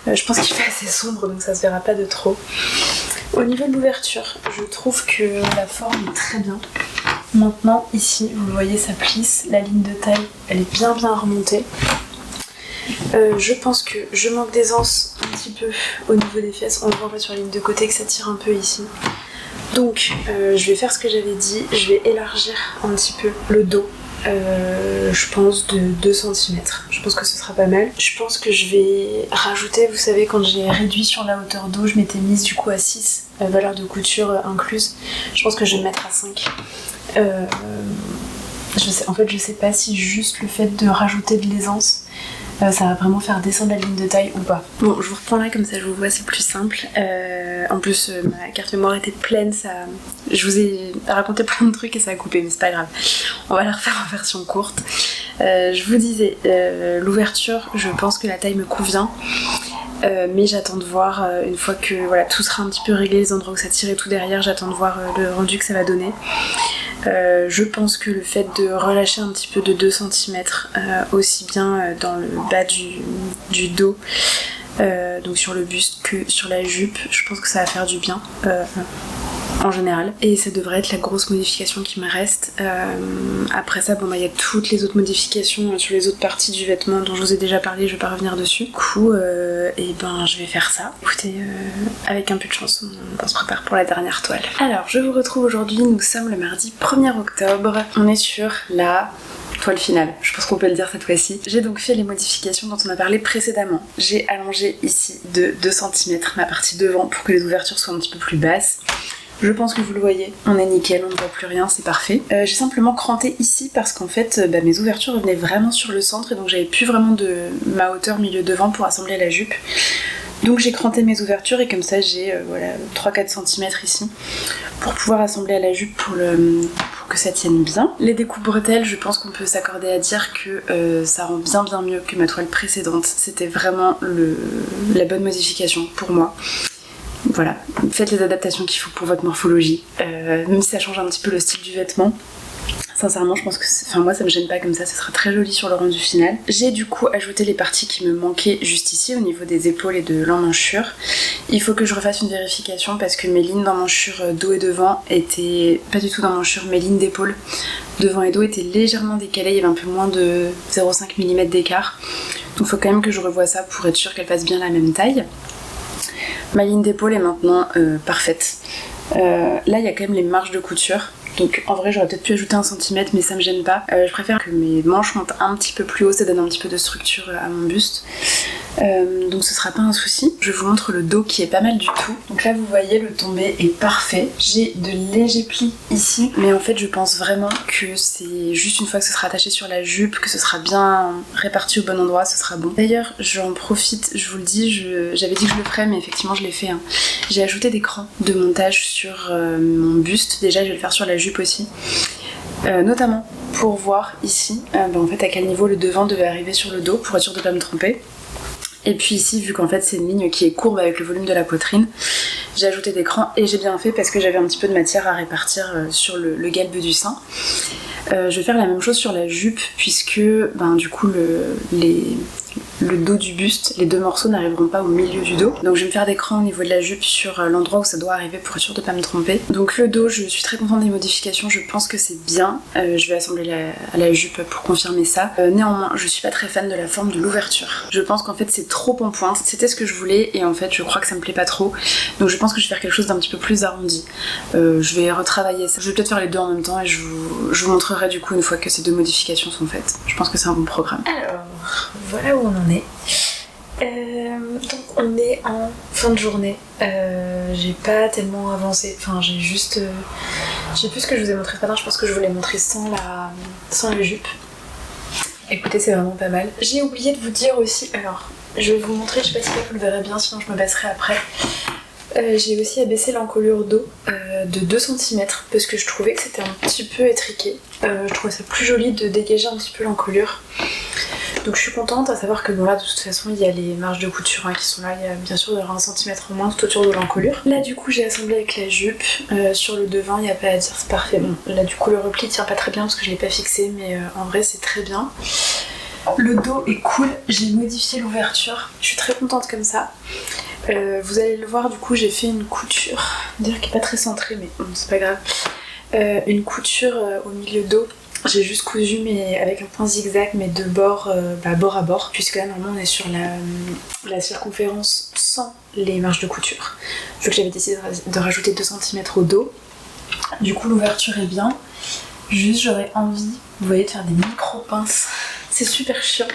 Je pense qu'il fait assez sombre donc ça se verra pas de trop. Au niveau de l'ouverture, je trouve que la forme est très bien. Maintenant, ici, vous voyez, ça plisse, la ligne de taille, elle est bien remontée. Je pense que je manque d'aisance un petit peu au niveau des fesses. On voit sur la ligne de côté que ça tire un peu ici. Donc, je vais faire ce que j'avais dit, je vais élargir un petit peu le dos. Je pense de 2 cm. Je pense que ce sera pas mal. Je pense que je vais rajouter, vous savez, quand j'ai réduit sur la hauteur dos, je m'étais mise du coup à 6, valeur de couture incluse. Je pense que je vais me mettre à 5. En fait, je sais pas si juste le fait de rajouter de l'aisance Ça va vraiment faire descendre la ligne de taille ou pas. Bon, je vous reprends là comme ça je vous vois, c'est plus simple. En plus ma carte mémoire était pleine, je vous ai raconté plein de trucs et ça a coupé, mais c'est pas grave. On va la refaire en version courte. Je vous disais, l'ouverture, je pense que la taille me convient. Mais j'attends de voir, une fois que voilà, tout sera un petit peu réglé, les endroits où ça tire et tout derrière, j'attends de voir le rendu que ça va donner. Je pense que le fait de relâcher un petit peu de 2 cm, aussi bien dans le bas du dos, donc sur le buste que sur la jupe, je pense que ça va faire du bien. En général, et ça devrait être la grosse modification qui me reste. Après ça, bon, il y a toutes les autres modifications sur les autres parties du vêtement dont je vous ai déjà parlé, je vais pas revenir dessus. Du coup, et ben je vais faire ça. Écoutez, avec un peu de chance, on se prépare pour la dernière toile. Alors, je vous retrouve aujourd'hui, nous sommes le mardi 1er octobre. On est sur la toile finale, je pense qu'on peut le dire cette fois-ci. J'ai donc fait les modifications dont on a parlé précédemment. J'ai allongé ici de 2 cm ma partie devant pour que les ouvertures soient un petit peu plus basses. Je pense que vous le voyez, on est nickel, on ne voit plus rien, c'est parfait. J'ai simplement cranté ici parce qu'en fait mes ouvertures venaient vraiment sur le centre et donc j'avais plus vraiment de ma hauteur milieu devant pour assembler la jupe. Donc j'ai cranté mes ouvertures et comme ça j'ai voilà, 3-4 cm ici pour pouvoir assembler à la jupe pour que ça tienne bien. Les découpes bretelles, je pense qu'on peut s'accorder à dire que ça rend bien mieux que ma toile précédente. C'était vraiment la bonne modification pour moi. Voilà, faites les adaptations qu'il faut pour votre morphologie, même si ça change un petit peu le style du vêtement. Sincèrement, je pense que moi ça me gêne pas comme ça sera très joli sur le rendu final. J'ai du coup ajouté les parties qui me manquaient juste ici au niveau des épaules et de l'emmanchure. Il faut que je refasse une vérification parce que mes lignes d'emmanchure dos et devant étaient pas du tout d'emmanchure, mes lignes d'épaule devant et dos étaient légèrement décalées, il y avait un peu moins de 0,5 mm d'écart. Donc il faut quand même que je revoie ça pour être sûre qu'elles fassent bien la même taille. Ma ligne d'épaule est maintenant parfaite. Là il y a quand même les marges de couture. Donc en vrai j'aurais peut-être pu ajouter 1 cm mais ça me gêne pas. Je préfère que mes manches montent un petit peu plus haut, ça donne un petit peu de structure à mon buste. Donc ce sera pas un souci. Je vous montre le dos qui est pas mal du tout. Donc là vous voyez le tombé est parfait. J'ai de légers plis ici mais en fait je pense vraiment que c'est juste une fois que ce sera attaché sur la jupe, que ce sera bien réparti au bon endroit, ce sera bon. D'ailleurs j'en profite, je vous le dis, j'avais dit que je le ferais mais effectivement je l'ai fait. Hein. J'ai ajouté des crans de montage sur mon buste, déjà je vais le faire sur la jupe aussi. Notamment pour voir ici en fait à quel niveau le devant devait arriver sur le dos pour être sûr de ne pas me tromper. Et puis ici, vu qu'en fait c'est une ligne qui est courbe avec le volume de la poitrine, j'ai ajouté des crans et j'ai bien fait parce que j'avais un petit peu de matière à répartir sur le galbe du sein. Je vais faire la même chose sur la jupe puisque du coup le dos du buste, les deux morceaux n'arriveront pas au milieu du dos. Donc je vais me faire des crans au niveau de la jupe sur l'endroit où ça doit arriver pour être sûre de ne pas me tromper. Donc le dos, je suis très contente des modifications, je pense que c'est bien. Je vais assembler la jupe pour confirmer ça. Néanmoins, je suis pas très fan de la forme de l'ouverture. Je pense qu'en fait c'est trop en pointe, c'était ce que je voulais et en fait je crois que ça me plaît pas trop. Donc je pense que je vais faire quelque chose d'un petit peu plus arrondi. Je vais retravailler ça. Je vais peut-être faire les deux en même temps et je vous montrerai du coup une fois que ces deux modifications sont faites. Je pense que c'est un bon programme. Alors, voilà où on en est. Donc on est en fin de journée. J'ai pas tellement avancé. Enfin, j'ai juste. Je sais plus ce que je vous ai montré ce matin. Je pense que je vous l'ai montré sans la jupe. Écoutez, c'est vraiment pas mal. J'ai oublié de vous dire aussi. Alors, je vais vous montrer. Je sais pas si vous le verrez bien, sinon je me baisserai après. J'ai aussi abaissé l'encolure dos de 2 cm parce que je trouvais que c'était un petit peu étriqué. Je trouvais ça plus joli de dégager un petit peu l'encolure. Donc je suis contente, à savoir que bon là de toute façon il y a les marges de couture qui sont là, il y a bien sûr 1 cm en moins tout autour de l'encolure. Là du coup j'ai assemblé avec la jupe, sur le devant il n'y a pas à dire, c'est parfait. Bon là du coup le repli tient pas très bien parce que je l'ai pas fixé mais en vrai c'est très bien. Le dos est cool, j'ai modifié l'ouverture, je suis très contente comme ça. Vous allez le voir du coup j'ai fait une couture, dire qui est pas très centrée mais bon, c'est pas grave. Une couture au milieu dos. J'ai juste cousu mais avec un point zigzag mais de bord, bord à bord, puisque là normalement on est sur la circonférence sans les marges de couture, vu que j'avais décidé de rajouter 2 cm au dos. Du coup l'ouverture est bien, juste j'aurais envie, vous voyez, de faire des micro pinces, c'est super chiant.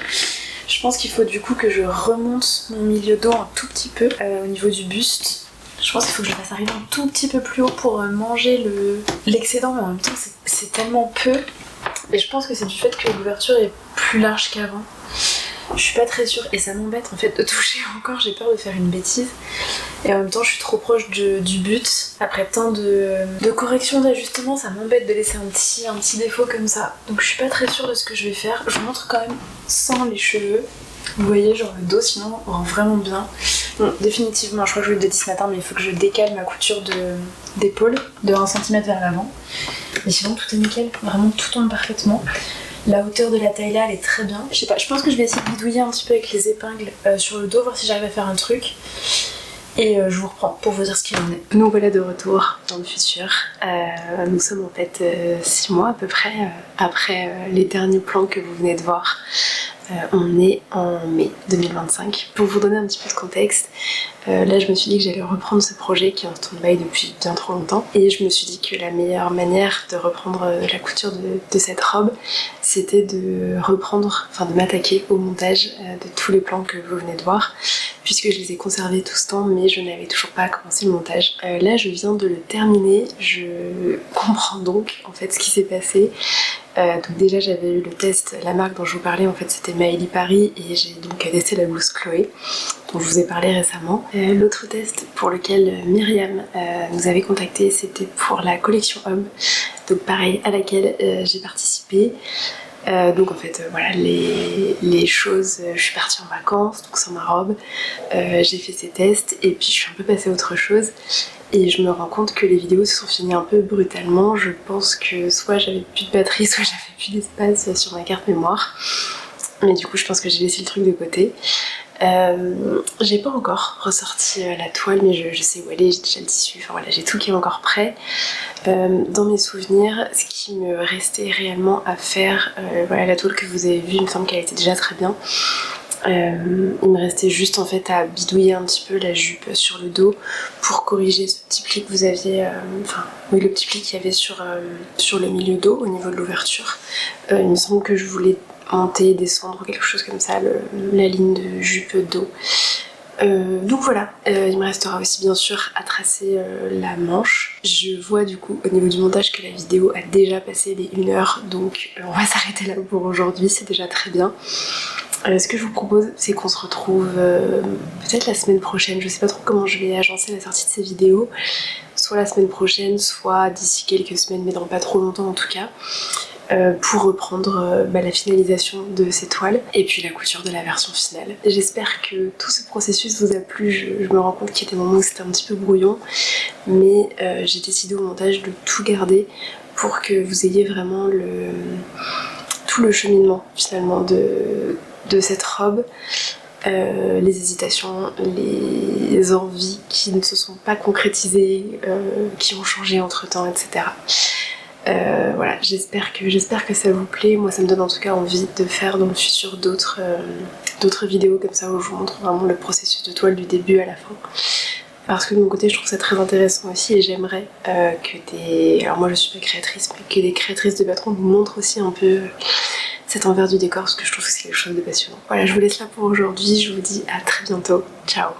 Je pense qu'il faut du coup que je remonte mon milieu dos un tout petit peu au niveau du buste. Je pense qu'il faut que je fasse arriver un tout petit peu plus haut pour manger l'excédent, mais en même temps c'est tellement peu. Et je pense que c'est du fait que l'ouverture est plus large qu'avant. Je suis pas très sûre et ça m'embête en fait de toucher encore, j'ai peur de faire une bêtise. Et en même temps je suis trop proche du but. Après tant de corrections, d'ajustements, ça m'embête de laisser un petit défaut comme ça. Donc je suis pas très sûre de ce que je vais faire. Je vous montre quand même sans les cheveux. Vous voyez, genre le dos sinon rend vraiment bien. Bon, définitivement, je crois que je vous l'ai dit ce matin, mais il faut que je décale ma couture d'épaule de 1 cm vers l'avant. Mais sinon tout est nickel, vraiment tout tombe parfaitement. La hauteur de la taille là, elle est très bien. Je sais pas, je pense que je vais essayer de bidouiller un petit peu avec les épingles sur le dos, voir si j'arrive à faire un truc. Et je vous reprends pour vous dire ce qu'il en est. Nous voilà de retour dans le futur. Nous sommes en fait 6 mois à peu près après les derniers plans que vous venez de voir. On est en mai 2025. Pour vous donner un petit peu de contexte, là je me suis dit que j'allais reprendre ce projet qui est en stand-by depuis bien trop longtemps et je me suis dit que la meilleure manière de reprendre la couture de cette robe, c'était de reprendre, enfin de m'attaquer au montage de tous les plans que vous venez de voir, puisque je les ai conservés tout ce temps mais je n'avais toujours pas commencé le montage. Là je viens de le terminer, je comprends donc en fait ce qui s'est passé. Donc déjà j'avais eu le test, la marque dont je vous parlais en fait c'était Maëlie Paris et j'ai donc testé la blouse Chloé dont je vous ai parlé récemment. L'autre test pour lequel Myriam nous avait contacté c'était pour la collection homme, donc pareil à laquelle j'ai participé. Donc en fait voilà les choses, je suis partie en vacances donc sans ma robe, j'ai fait ces tests et puis je suis un peu passée à autre chose et je me rends compte que les vidéos se sont finies un peu brutalement. Je pense que soit j'avais plus de batterie, soit j'avais plus d'espace sur ma carte mémoire, mais du coup je pense que j'ai laissé le truc de côté. J'ai pas encore ressorti la toile mais je sais où elle est, j'ai déjà le tissu, enfin voilà j'ai tout qui est encore prêt. Dans mes souvenirs, ce qui me restait réellement à faire, voilà la toile que vous avez vue, il me semble qu'elle était déjà très bien. Il me restait juste en fait à bidouiller un petit peu la jupe sur le dos pour corriger ce petit pli que vous aviez, enfin oui le petit pli qu'il y avait sur le milieu dos au niveau de l'ouverture. Il me semble que je voulais monter, descendre, quelque chose comme ça, la ligne de jupe dos. Donc voilà, il me restera aussi bien sûr à tracer la manche. Je vois du coup au niveau du montage que la vidéo a déjà passé les 1 heure, donc on va s'arrêter là pour aujourd'hui, c'est déjà très bien. Ce que je vous propose, c'est qu'on se retrouve peut-être la semaine prochaine. Je sais pas trop comment je vais agencer la sortie de ces vidéos. Soit la semaine prochaine, soit d'ici quelques semaines, mais dans pas trop longtemps en tout cas. Pour reprendre la finalisation de ces toiles et puis la couture de la version finale. J'espère que tout ce processus vous a plu. Je me rends compte qu'il y a des moments où c'était un petit peu brouillon, mais j'ai décidé au montage de tout garder pour que vous ayez vraiment tout le cheminement finalement de cette robe. Les hésitations, les envies qui ne se sont pas concrétisées, qui ont changé entre temps, etc. Voilà, j'espère que ça vous plaît. Moi ça me donne en tout cas envie de faire dans le futur d'autres vidéos comme ça où je vous montre vraiment le processus de toile du début à la fin. Parce que de mon côté je trouve ça très intéressant aussi et j'aimerais alors moi je suis pas créatrice, mais que des créatrices de patrons vous montrent aussi un peu cet envers du décor parce que je trouve que c'est quelque chose de passionnant. Voilà, je vous laisse là pour aujourd'hui, je vous dis à très bientôt, ciao.